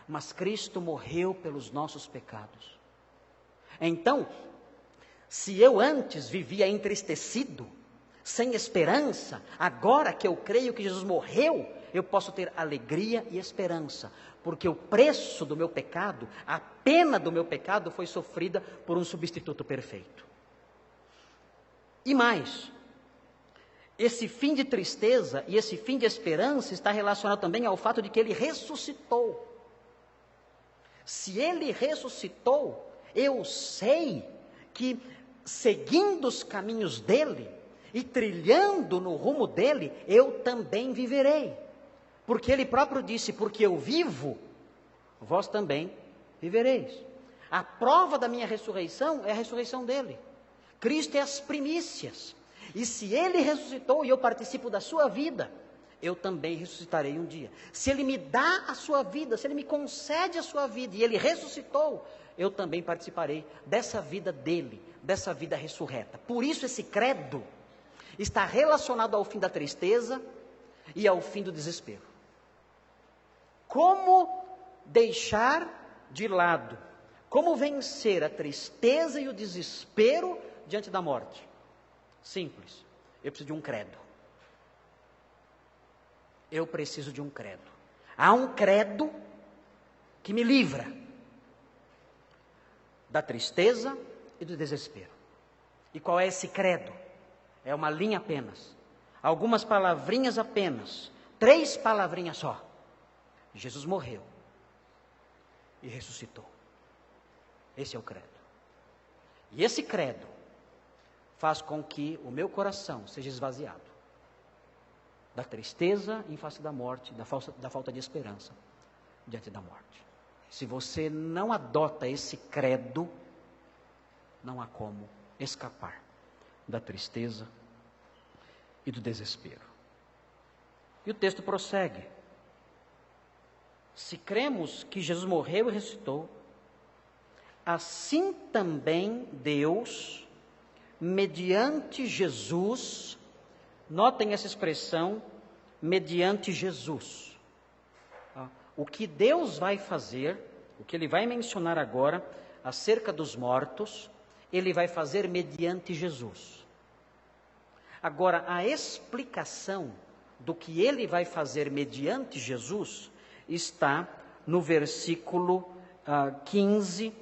Mas Cristo morreu pelos nossos pecados. Então, se eu antes vivia entristecido, sem esperança, agora que eu creio que Jesus morreu, eu posso ter alegria e esperança, porque o preço do meu pecado, a pena do meu pecado foi sofrida por um substituto perfeito. E mais, esse fim de tristeza e esse fim de esperança está relacionado também ao fato de que ele ressuscitou. Se ele ressuscitou, eu sei que seguindo os caminhos dele e trilhando no rumo dele, eu também viverei. Porque ele próprio disse, porque eu vivo, vós também vivereis. A prova da minha ressurreição é a ressurreição dele. Cristo é as primícias. E se ele ressuscitou e eu participo da sua vida, eu também ressuscitarei um dia. Se Ele me dá a sua vida, se Ele me concede a sua vida e Ele ressuscitou, eu também participarei dessa vida dele, dessa vida ressurreta. Por isso esse credo está relacionado ao fim da tristeza e ao fim do desespero. Como deixar de lado, como vencer a tristeza e o desespero diante da morte? Simples, eu preciso de um credo. Eu preciso de um credo. Há um credo que me livra da tristeza e do desespero. E qual é esse credo? É uma linha apenas, algumas palavrinhas apenas, 3 palavrinhas só. Jesus morreu e ressuscitou. Esse é o credo. E esse credo faz com que o meu coração seja esvaziado da tristeza em face da morte, da falta de esperança diante da morte. Se você não adota esse credo, não há como escapar da tristeza e do desespero. E o texto prossegue. Se cremos que Jesus morreu e ressuscitou, assim também Deus, mediante Jesus, notem essa expressão, mediante Jesus. O que Deus vai fazer, o que Ele vai mencionar agora, acerca dos mortos, Ele vai fazer mediante Jesus. Agora, a explicação do que Ele vai fazer mediante Jesus está no versículo 15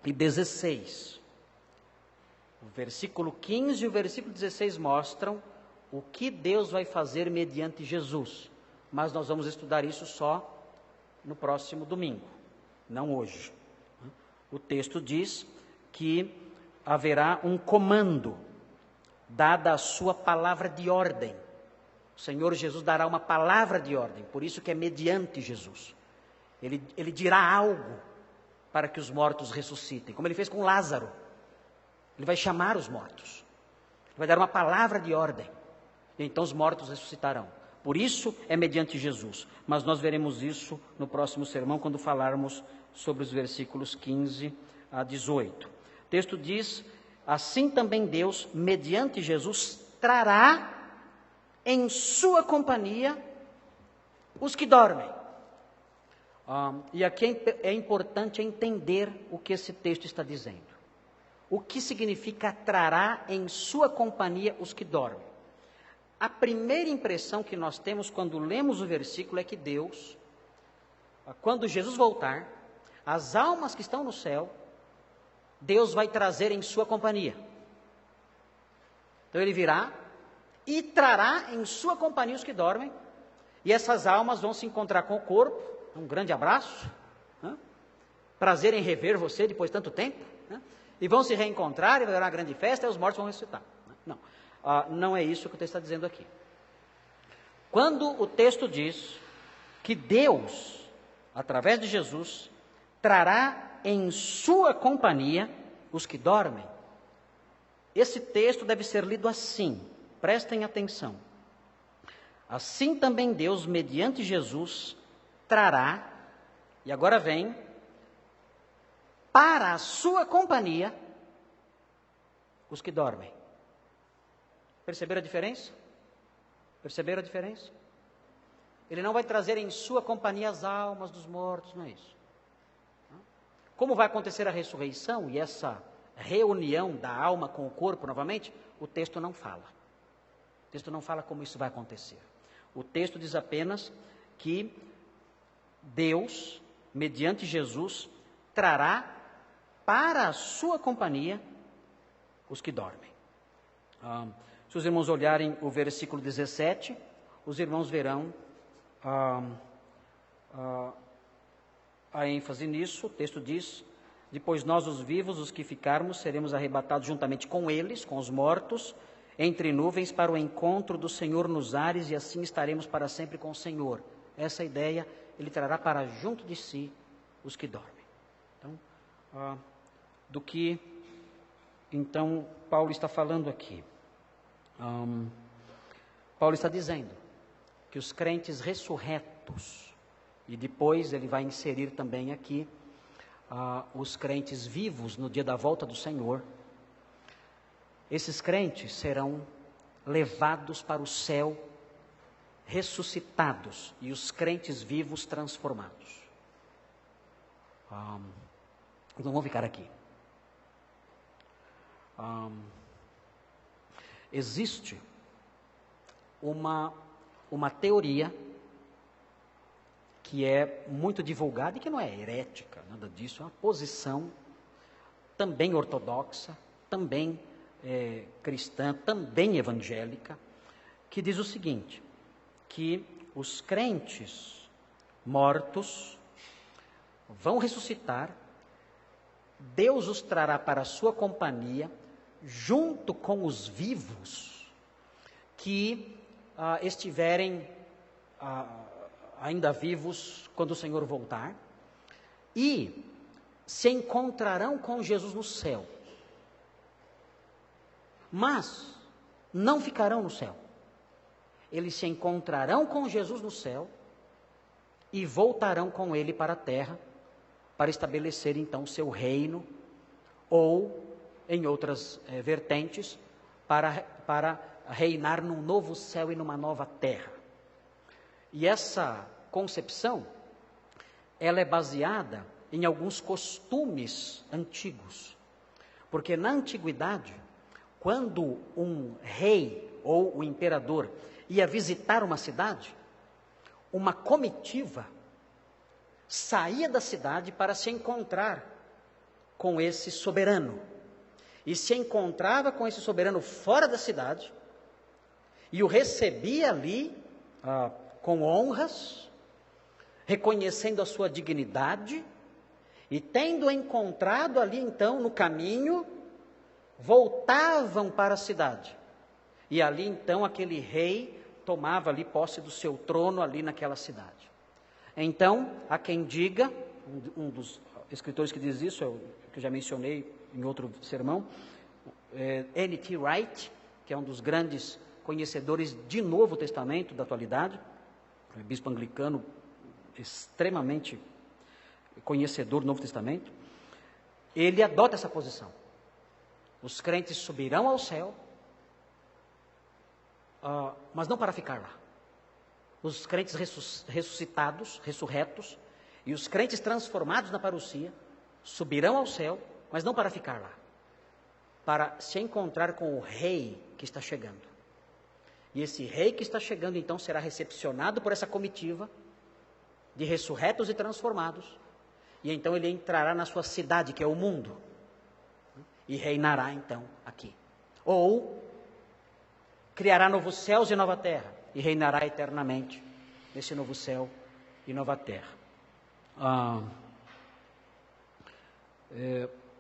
e 16. O versículo 15 e o versículo 16 mostram o que Deus vai fazer mediante Jesus. Mas nós vamos estudar isso só no próximo domingo, não hoje. O texto diz que haverá um comando, dada a sua palavra de ordem. O Senhor Jesus dará uma palavra de ordem, por isso que é mediante Jesus. Ele dirá algo para que os mortos ressuscitem, como Ele fez com Lázaro. Ele vai chamar os mortos, Ele vai dar uma palavra de ordem, e então os mortos ressuscitarão. Por isso é mediante Jesus, mas nós veremos isso no próximo sermão, quando falarmos sobre os versículos 15 a 18. O texto diz, assim também Deus, mediante Jesus, trará em sua companhia os que dormem. E aqui é importante entender o que esse texto está dizendo. O que significa trará em sua companhia os que dormem? A primeira impressão que nós temos quando lemos o versículo é que Deus, quando Jesus voltar, as almas que estão no céu, Deus vai trazer em sua companhia. Então Ele virá e trará em sua companhia os que dormem, e essas almas vão se encontrar com o corpo, um grande abraço, prazer em rever você depois de tanto tempo, e vão se reencontrar, e vai haver uma grande festa, e os mortos vão ressuscitar. Não, não é isso que o texto está dizendo aqui. Quando o texto diz que Deus, através de Jesus, trará em sua companhia os que dormem, esse texto deve ser lido assim, prestem atenção. Assim também Deus, mediante Jesus, trará, e agora vem, para a sua companhia, os que dormem. Perceberam a diferença? Perceberam a diferença? Ele não vai trazer em sua companhia as almas dos mortos, não é isso. Como vai acontecer a ressurreição e essa reunião da alma com o corpo novamente? O texto não fala. O texto não fala como isso vai acontecer. O texto diz apenas que Deus, mediante Jesus, trará para a sua companhia os que dormem. Se os irmãos olharem o versículo 17, os irmãos verão a ênfase nisso. O texto diz, depois nós os vivos, os que ficarmos, seremos arrebatados juntamente com eles, com os mortos, entre nuvens para o encontro do Senhor nos ares, e assim estaremos para sempre com o Senhor. Essa ideia, Ele trará para junto de si os que dormem. Então, do que, então, Paulo está falando aqui? Paulo está dizendo que os crentes ressurretos, e depois ele vai inserir também aqui os crentes vivos no dia da volta do Senhor, esses crentes serão levados para o céu, ressuscitados, e os crentes vivos transformados. Então vamos ficar aqui. Existe uma teoria que é muito divulgada e que não é herética, nada disso, é uma posição também ortodoxa, também cristã, também evangélica, que diz o seguinte, que os crentes mortos vão ressuscitar, Deus os trará para a sua companhia, junto com os vivos que estiverem ainda vivos quando o Senhor voltar, e se encontrarão com Jesus no céu. Mas não ficarão no céu. Eles se encontrarão com Jesus no céu e voltarão com ele para a terra, para estabelecer então o seu reino, ou em outras vertentes, para reinar num novo céu e numa nova terra. E essa concepção, ela é baseada em alguns costumes antigos. Porque na antiguidade, quando um rei ou o imperador ia visitar uma cidade, uma comitiva saía da cidade para se encontrar com esse soberano. E se encontrava com esse soberano fora da cidade, e o recebia ali com honras, reconhecendo a sua dignidade, e tendo encontrado ali então no caminho, voltavam para a cidade. E ali então aquele rei tomava ali posse do seu trono ali naquela cidade. Então, há quem diga, um dos escritores que diz isso, que eu já mencionei em outro sermão, N.T. Wright, que é um dos grandes conhecedores de Novo Testamento da atualidade, bispo anglicano, extremamente conhecedor do Novo Testamento, ele adota essa posição. Os crentes subirão ao céu, mas não para ficar lá. Os crentes ressuscitados, ressurretos, e os crentes transformados na parousia, subirão ao céu, mas não para ficar lá, para se encontrar com o rei que está chegando. E esse rei que está chegando, então, será recepcionado por essa comitiva de ressurretos e transformados, e então ele entrará na sua cidade, que é o mundo, e reinará, então, aqui. Ou criará novos céus e nova terra, e reinará eternamente nesse novo céu e nova terra.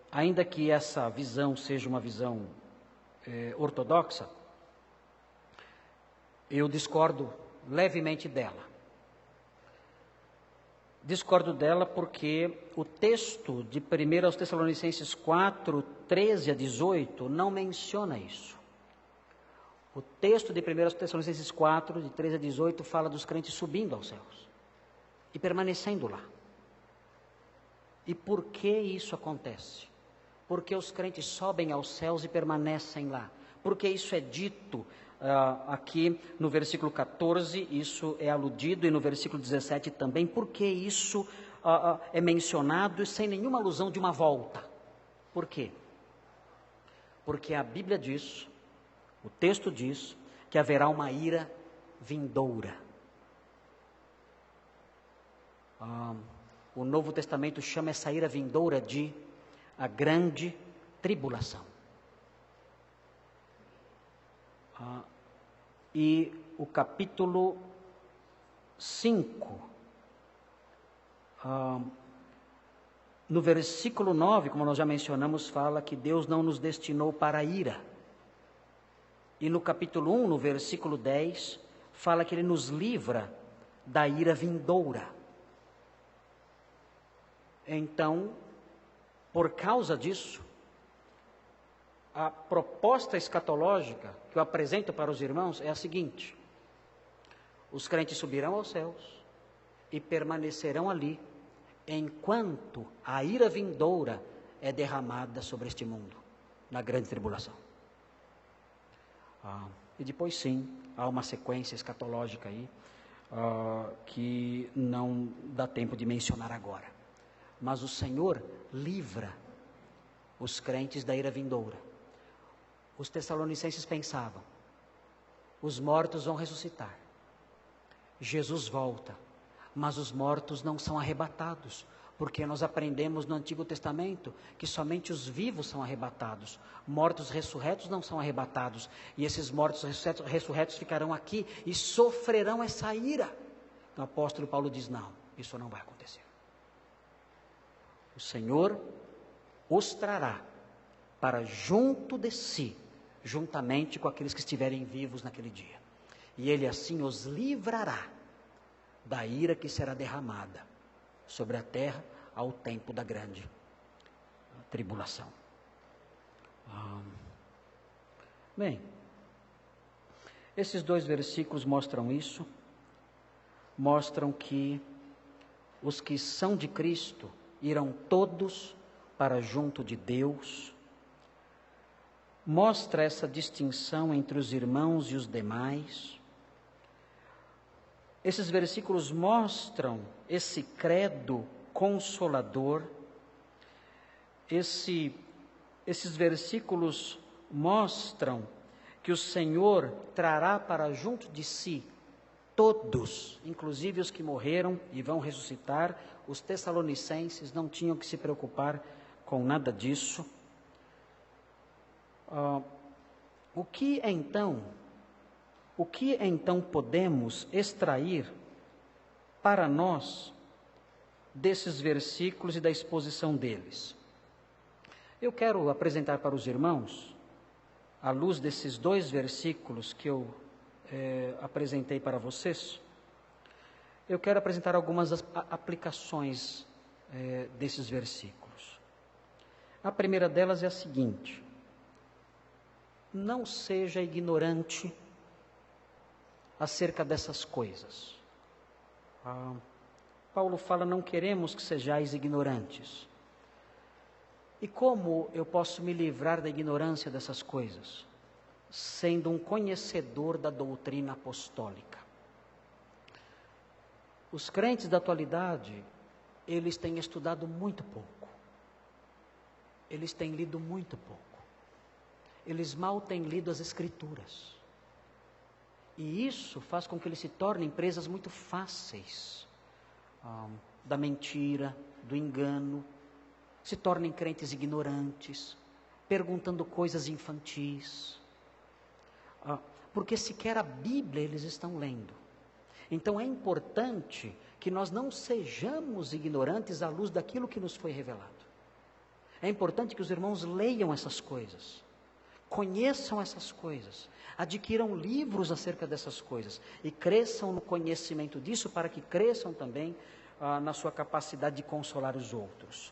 Ainda que essa visão seja uma visão ortodoxa, eu discordo levemente dela. Discordo dela porque o texto de 1 Tessalonicenses 4, 13 a 18, não menciona isso. O texto de 1 Tessalonicenses 4, de 13 a 18, fala dos crentes subindo aos céus e permanecendo lá. E por que isso acontece? Porque os crentes sobem aos céus e permanecem lá. Porque isso é dito aqui no versículo 14, isso é aludido, e no versículo 17 também. Por que isso é mencionado sem nenhuma alusão de uma volta? Por quê? Porque a Bíblia diz, o texto diz, que haverá uma ira vindoura. O Novo Testamento chama essa ira vindoura de a grande tribulação. E o capítulo 5, no versículo 9, como nós já mencionamos, fala que Deus não nos destinou para a ira. E no capítulo 1, no versículo 10, fala que Ele nos livra da ira vindoura. Então, por causa disso, a proposta escatológica que eu apresento para os irmãos é a seguinte: Os crentes subirão aos céus e permanecerão ali, enquanto a ira vindoura é derramada sobre este mundo, na grande tribulação. E depois sim, há uma sequência escatológica aí, que não dá tempo de mencionar agora. Mas o Senhor livra os crentes da ira vindoura. Os tessalonicenses pensavam, os mortos vão ressuscitar. Jesus volta, mas os mortos não são arrebatados, porque nós aprendemos no Antigo Testamento que somente os vivos são arrebatados, mortos ressurretos não são arrebatados, e esses mortos ressurretos ficarão aqui e sofrerão essa ira. O apóstolo Paulo diz, não, isso não vai acontecer. O Senhor os trará para junto de si, juntamente com aqueles que estiverem vivos naquele dia. E Ele assim os livrará da ira que será derramada sobre a terra ao tempo da grande tribulação. Bem, esses 2 versículos mostram isso, mostram que os que são de Cristo irão todos para junto de Deus. Mostra essa distinção entre os irmãos e os demais. Esses versículos mostram esse credo consolador. Esses versículos mostram que o Senhor trará para junto de si todos, inclusive os que morreram e vão ressuscitar. Os tessalonicenses não tinham que se preocupar com nada disso. O que então podemos extrair para nós desses versículos e da exposição deles? Eu quero apresentar para os irmãos, à luz desses 2 versículos que eu apresentei para vocês, eu quero apresentar algumas aplicações desses versículos. A primeira delas é a seguinte: não seja ignorante acerca dessas coisas. Paulo fala, não queremos que sejais ignorantes. E como eu posso me livrar da ignorância dessas coisas? Sendo um conhecedor da doutrina apostólica. Os crentes da atualidade, eles têm estudado muito pouco. Eles têm lido muito pouco. Eles mal têm lido as Escrituras. E isso faz com que eles se tornem presas muito fáceis da mentira, do engano, se tornem crentes ignorantes, perguntando coisas infantis, porque sequer a Bíblia eles estão lendo. Então é importante que nós não sejamos ignorantes à luz daquilo que nos foi revelado. É importante que os irmãos leiam essas coisas, conheçam essas coisas, adquiram livros acerca dessas coisas e cresçam no conhecimento disso, para que cresçam também na sua capacidade de consolar os outros.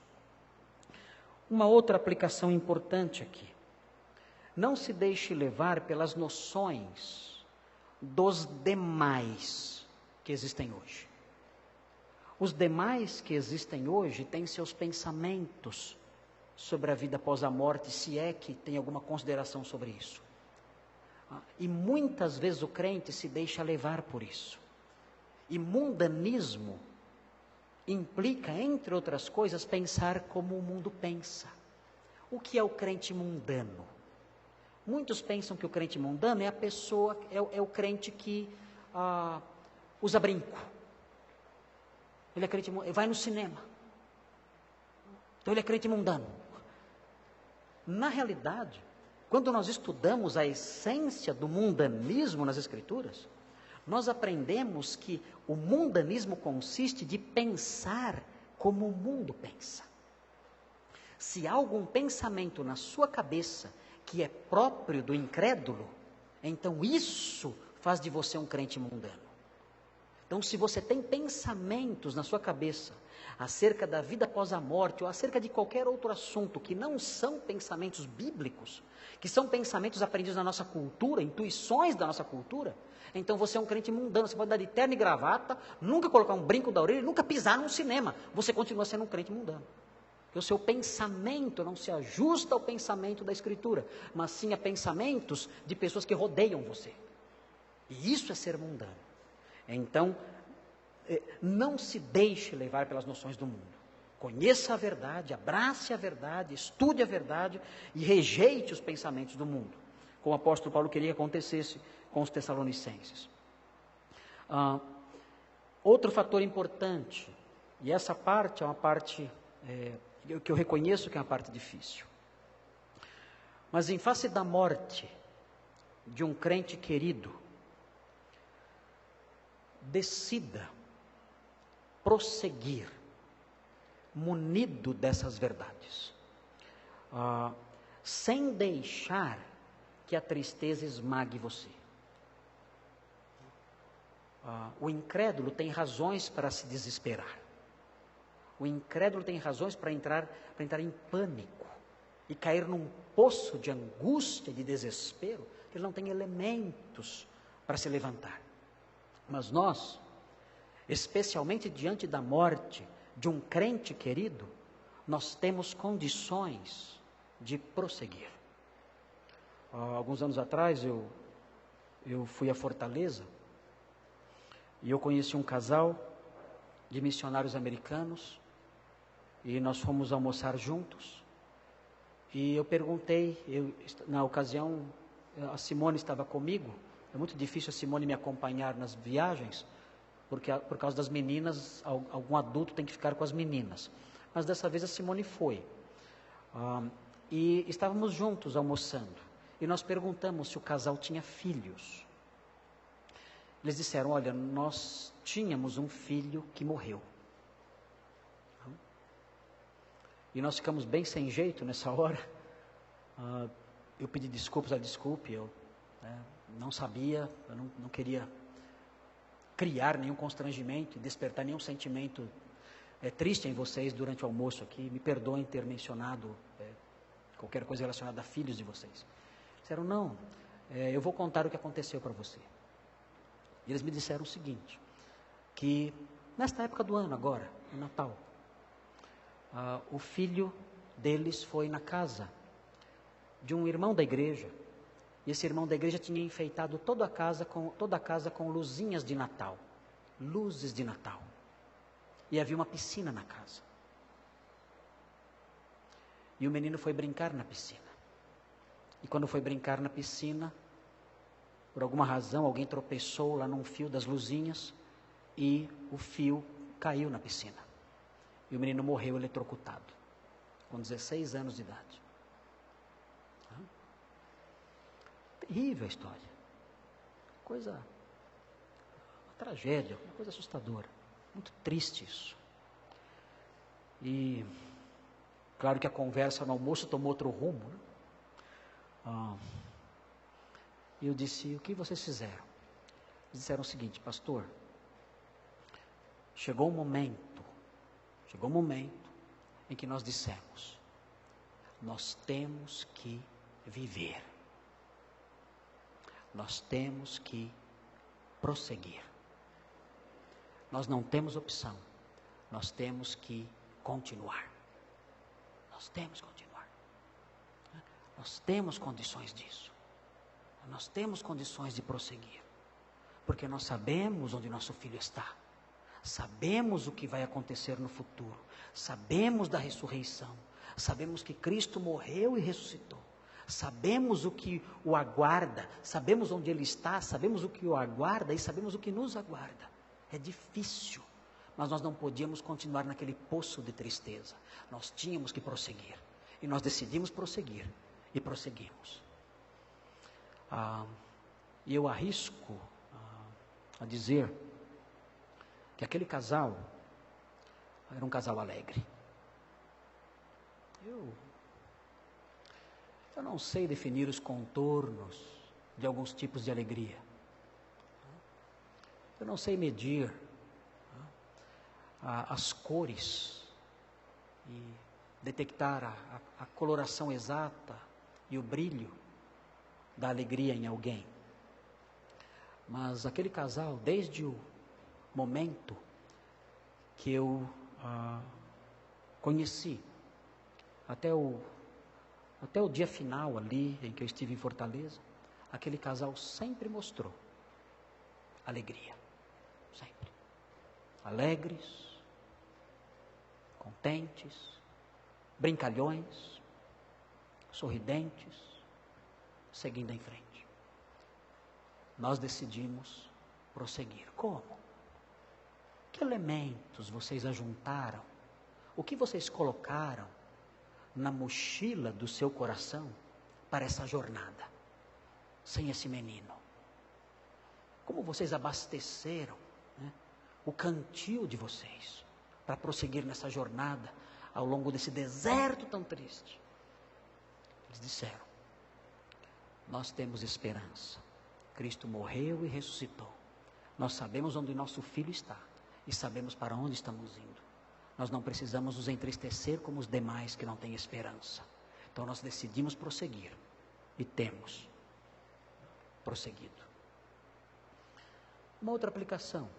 Uma outra aplicação importante aqui: não se deixe levar pelas noções dos demais que existem hoje. Os demais que existem hoje têm seus pensamentos sobre a vida após a morte, se é que tem alguma consideração sobre isso. E muitas vezes o crente se deixa levar por isso. E mundanismo implica, entre outras coisas, pensar como o mundo pensa. O que é o crente mundano? Muitos pensam que o crente mundano é a pessoa, é o crente que usa brinco. Ele é crente, vai no cinema. Então ele é crente mundano. Na realidade, quando nós estudamos a essência do mundanismo nas Escrituras, nós aprendemos que o mundanismo consiste de pensar como o mundo pensa. Se há algum pensamento na sua cabeça que é próprio do incrédulo, então isso faz de você um crente mundano. Então, se você tem pensamentos na sua cabeça acerca da vida após a morte, ou acerca de qualquer outro assunto que não são pensamentos bíblicos, que são pensamentos aprendidos na nossa cultura, intuições da nossa cultura, então você é um crente mundano. Você pode dar de terno e gravata, nunca colocar um brinco da orelha, nunca pisar num cinema. Você continua sendo um crente mundano. Porque o seu pensamento não se ajusta ao pensamento da Escritura, mas sim a pensamentos de pessoas que rodeiam você. E isso é ser mundano. Então, não se deixe levar pelas noções do mundo. Conheça a verdade, abrace a verdade, estude a verdade e rejeite os pensamentos do mundo, como o apóstolo Paulo queria que acontecesse com os Tessalonicenses. Outro fator importante, e essa parte é uma parte que eu reconheço que é uma parte difícil. Mas em face da morte de um crente querido, decida prosseguir munido dessas verdades, sem deixar que a tristeza esmague você. O incrédulo tem razões para se desesperar. O incrédulo tem razões para entrar em pânico e cair num poço de angústia, de desespero, que ele não tem elementos para se levantar. Mas nós, especialmente diante da morte de um crente querido, nós temos condições de prosseguir. Há alguns anos atrás eu fui a Fortaleza e eu conheci um casal de missionários americanos e nós fomos almoçar juntos. E eu perguntei, na ocasião a Simone estava comigo. É muito difícil a Simone me acompanhar nas viagens, porque por causa das meninas, algum adulto tem que ficar com as meninas. Mas dessa vez a Simone foi. E estávamos juntos almoçando. E nós perguntamos se o casal tinha filhos. Eles disseram: olha, nós tínhamos um filho que morreu. E nós ficamos bem sem jeito nessa hora. Eu pedi desculpas, desculpe, eu não sabia, eu não queria criar nenhum constrangimento e despertar nenhum sentimento triste em vocês durante o almoço aqui. Me perdoem ter mencionado qualquer coisa relacionada a filhos de vocês. Disseram: não, eu vou contar o que aconteceu para você. E eles me disseram o seguinte, que nesta época do ano agora, no Natal, o filho deles foi na casa de um irmão da igreja, e esse irmão da igreja tinha enfeitado toda a casa com luzinhas de Natal, luzes de Natal, e havia uma piscina na casa, e o menino foi brincar na piscina, e quando foi brincar na piscina, por alguma razão alguém tropeçou lá num fio das luzinhas, e o fio caiu na piscina. E o menino morreu eletrocutado, com 16 anos de idade. Terrível a história. Uma tragédia, uma coisa assustadora. Muito triste isso. E, claro que a conversa no almoço tomou outro rumo, né? E eu disse: o que vocês fizeram? Eles disseram o seguinte: pastor, chegou um momento em que nós dissemos: nós temos que viver, nós temos que prosseguir, nós não temos opção, nós temos que continuar, nós temos condições disso, nós temos condições de prosseguir, porque nós sabemos onde nosso filho está. Sabemos o que vai acontecer no futuro, sabemos da ressurreição, sabemos que Cristo morreu e ressuscitou, sabemos o que o aguarda, sabemos onde Ele está, sabemos o que o aguarda e sabemos o que nos aguarda. É difícil, mas nós não podíamos continuar naquele poço de tristeza, nós tínhamos que prosseguir, e nós decidimos prosseguir, e prosseguimos. E eu arrisco a dizer que aquele casal era um casal alegre. Eu não sei definir os contornos de alguns tipos de alegria. Eu não sei medir as cores e detectar a coloração exata e o brilho da alegria em alguém. Mas aquele casal, desde o momento que eu conheci, até o dia final ali, em que eu estive em Fortaleza, aquele casal sempre mostrou alegria, sempre. Alegres, contentes, brincalhões, sorridentes, seguindo em frente. Nós decidimos prosseguir. Como? Que elementos vocês ajuntaram? O que vocês colocaram na mochila do seu coração para essa jornada, sem esse menino? Como vocês abasteceram, né, o cantil de vocês para prosseguir nessa jornada ao longo desse deserto tão triste? Eles disseram: nós temos esperança. Cristo morreu e ressuscitou. Nós sabemos onde nosso filho está e sabemos para onde estamos indo. Nós não precisamos nos entristecer como os demais que não têm esperança. Então nós decidimos prosseguir e temos prosseguido. Uma outra aplicação.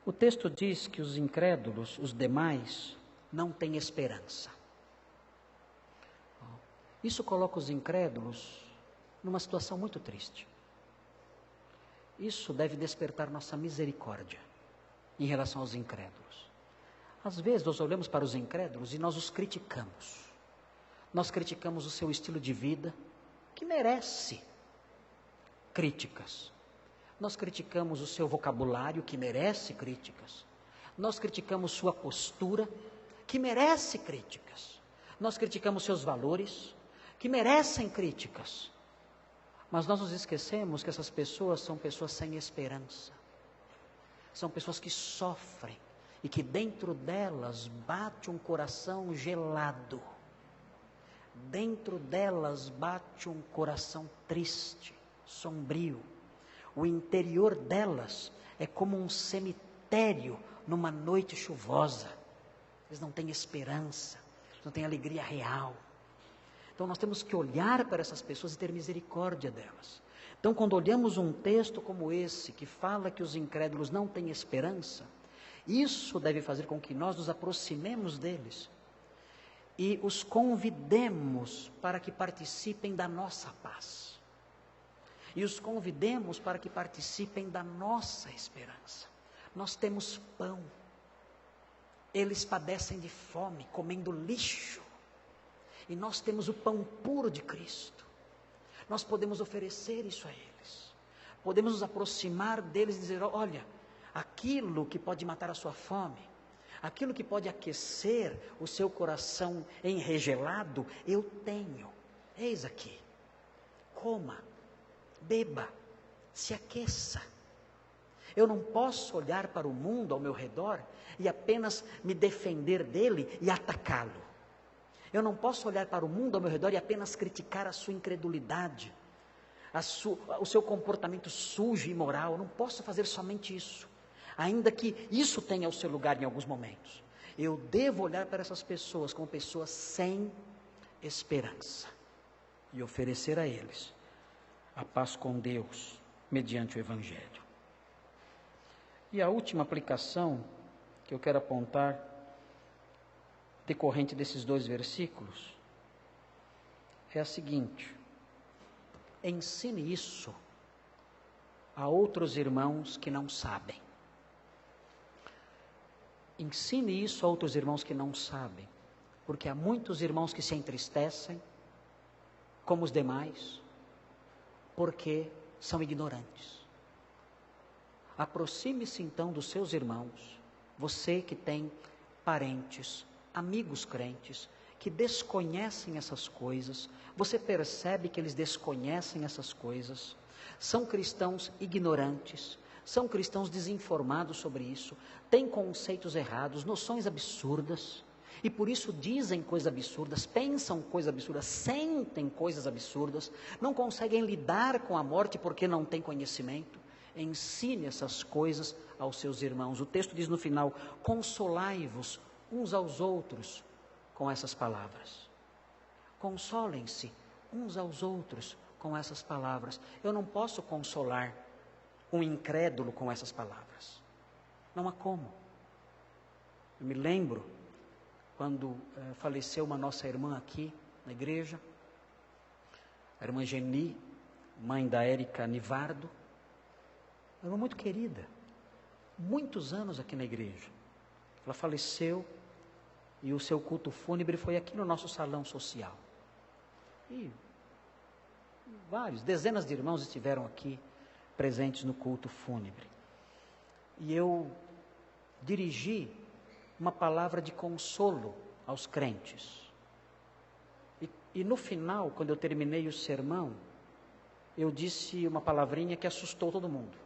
O texto diz que os incrédulos, os demais, não têm esperança. Isso coloca os incrédulos numa situação muito triste. Isso deve despertar nossa misericórdia em relação aos incrédulos. Às vezes nós olhamos para os incrédulos e nós os criticamos. Nós criticamos o seu estilo de vida, que merece críticas. Nós criticamos o seu vocabulário, que merece críticas. Nós criticamos sua postura, que merece críticas. Nós criticamos seus valores, que merecem críticas. Mas nós nos esquecemos que essas pessoas são pessoas sem esperança. São pessoas que sofrem e que dentro delas bate um coração gelado. Dentro delas bate um coração triste, sombrio. O interior delas é como um cemitério numa noite chuvosa. Eles não têm esperança, não têm alegria real. Então nós temos que olhar para essas pessoas e ter misericórdia delas. Então quando olhamos um texto como esse, que fala que os incrédulos não têm esperança, isso deve fazer com que nós nos aproximemos deles e os convidemos para que participem da nossa paz. E os convidemos para que participem da nossa esperança. Nós temos pão. Eles padecem de fome, comendo lixo. E nós temos o pão puro de Cristo. Nós podemos oferecer isso a eles. Podemos nos aproximar deles e dizer: olha, aquilo que pode matar a sua fome, aquilo que pode aquecer o seu coração enregelado, eu tenho. Eis aqui. Coma, beba, se aqueça. Eu não posso olhar para o mundo ao meu redor e apenas me defender dele e atacá-lo. Eu não posso olhar para o mundo ao meu redor e apenas criticar a sua incredulidade, o seu comportamento sujo e imoral. Eu não posso fazer somente isso, ainda que isso tenha o seu lugar em alguns momentos. Eu devo olhar para essas pessoas como pessoas sem esperança e oferecer a eles a paz com Deus mediante o Evangelho. E a última aplicação que eu quero apontar, decorrente desses dois versículos, é a seguinte: ensine isso a outros irmãos que não sabem. Ensine isso a outros irmãos que não sabem, porque há muitos irmãos que se entristecem, como os demais, porque são ignorantes. Aproxime-se então dos seus irmãos, você que tem parentes, amigos crentes, que desconhecem essas coisas. Você percebe que eles desconhecem essas coisas, são cristãos ignorantes, são cristãos desinformados sobre isso, têm conceitos errados, noções absurdas, e por isso dizem coisas absurdas, pensam coisas absurdas, sentem coisas absurdas, não conseguem lidar com a morte porque não têm conhecimento. ensine essas coisas aos seus irmãos. O texto diz no final: consolai-vos uns aos outros com essas palavras. Consolem-se uns aos outros com essas palavras. Eu não posso consolar um incrédulo com essas palavras. Não há como. Eu me lembro quando faleceu uma nossa irmã aqui na igreja, a irmã Geni, mãe da Érica Nivardo, uma irmã muito querida, muitos anos aqui na igreja. Ela faleceu e o seu culto fúnebre foi aqui no nosso salão social. E dezenas de irmãos estiveram aqui presentes no culto fúnebre. E eu dirigi uma palavra de consolo aos crentes. E no final, quando eu terminei o sermão, eu disse uma palavrinha que assustou todo mundo.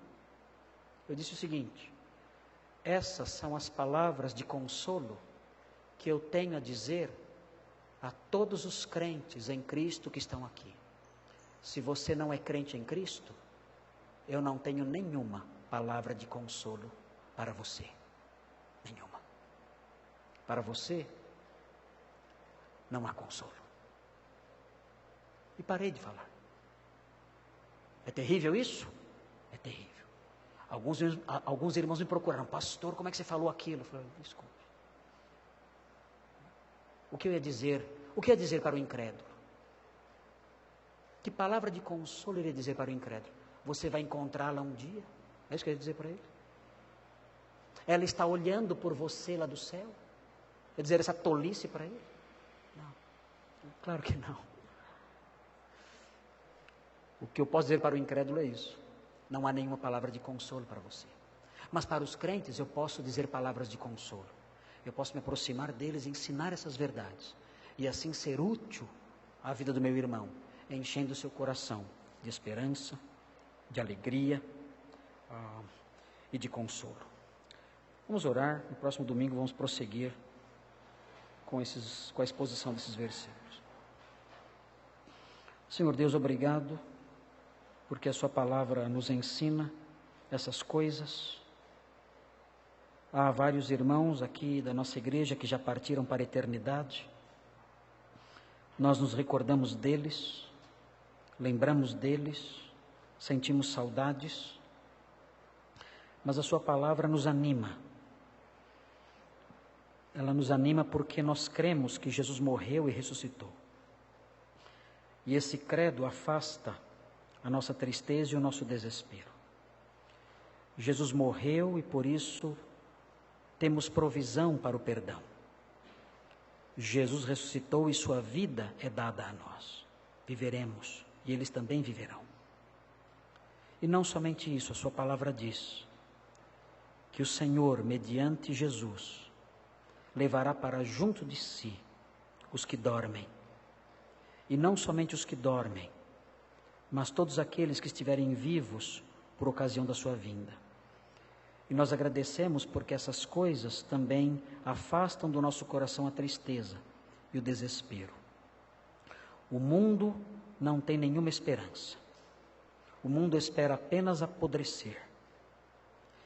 Eu disse o seguinte: essas são as palavras de consolo que eu tenho a dizer a todos os crentes em Cristo que estão aqui. Se você não é crente em Cristo, eu não tenho nenhuma palavra de consolo para você. Nenhuma. Para você, não há consolo. E parei de falar. É terrível isso? É terrível. Alguns irmãos me procuraram: pastor, como é que você falou aquilo? Eu falei: desculpe. O que eu ia dizer? O que eu ia dizer para o incrédulo? Que palavra de consolo eu iria dizer para o incrédulo? Você vai encontrá-la um dia? É isso que eu ia dizer para ele? Ela está olhando por você lá do céu? Eu ia dizer essa tolice para ele? Não, claro que não. O que eu posso dizer para o incrédulo é isso: não há nenhuma palavra de consolo para você. Mas para os crentes eu posso dizer palavras de consolo. Eu posso me aproximar deles e ensinar essas verdades, e assim ser útil à vida do meu irmão, enchendo o seu coração de esperança, de alegria e de consolo. Vamos orar. No próximo domingo vamos prosseguir com a exposição desses versículos. Senhor Deus, obrigado, porque a sua palavra nos ensina essas coisas. Há vários irmãos aqui da nossa igreja que já partiram para a eternidade. Nós nos recordamos deles, lembramos deles, sentimos saudades, mas a sua palavra nos anima. Ela nos anima porque nós cremos que Jesus morreu e ressuscitou. E esse credo afasta a nossa tristeza e o nosso desespero. Jesus morreu e por isso temos provisão para o perdão. Jesus ressuscitou e sua vida é dada a nós. Viveremos e eles também viverão. E não somente isso, a sua palavra diz que o Senhor, mediante Jesus, levará para junto de si os que dormem. E não somente os que dormem, mas todos aqueles que estiverem vivos por ocasião da sua vinda. E nós agradecemos porque essas coisas também afastam do nosso coração a tristeza e o desespero. O mundo não tem nenhuma esperança. O mundo espera apenas apodrecer.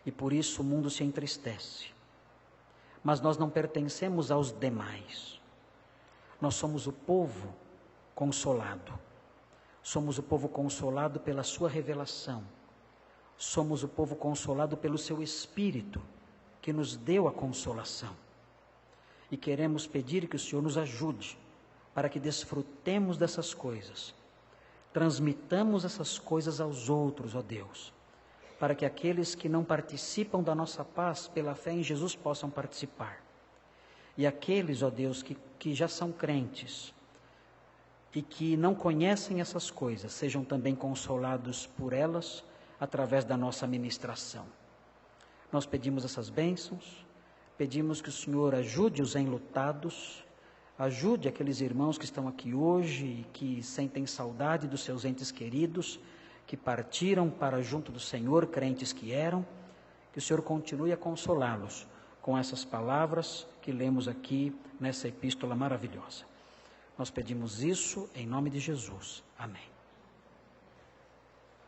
E por isso o mundo se entristece. Mas nós não pertencemos aos demais. Nós somos o povo consolado. Somos o povo consolado pela sua revelação. Somos o povo consolado pelo seu Espírito, que nos deu a consolação. E queremos pedir que o Senhor nos ajude, para que desfrutemos dessas coisas, transmitamos essas coisas aos outros, ó Deus, para que aqueles que não participam da nossa paz, pela fé em Jesus, possam participar. E aqueles, ó Deus, que já são crentes, e que não conhecem essas coisas, sejam também consolados por elas, através da nossa ministração. Nós pedimos essas bênçãos, pedimos que o Senhor ajude os enlutados, ajude aqueles irmãos que estão aqui hoje e que sentem saudade dos seus entes queridos, que partiram para junto do Senhor, crentes que eram, que o Senhor continue a consolá-los com essas palavras que lemos aqui nessa epístola maravilhosa. Nós pedimos isso em nome de Jesus. Amém.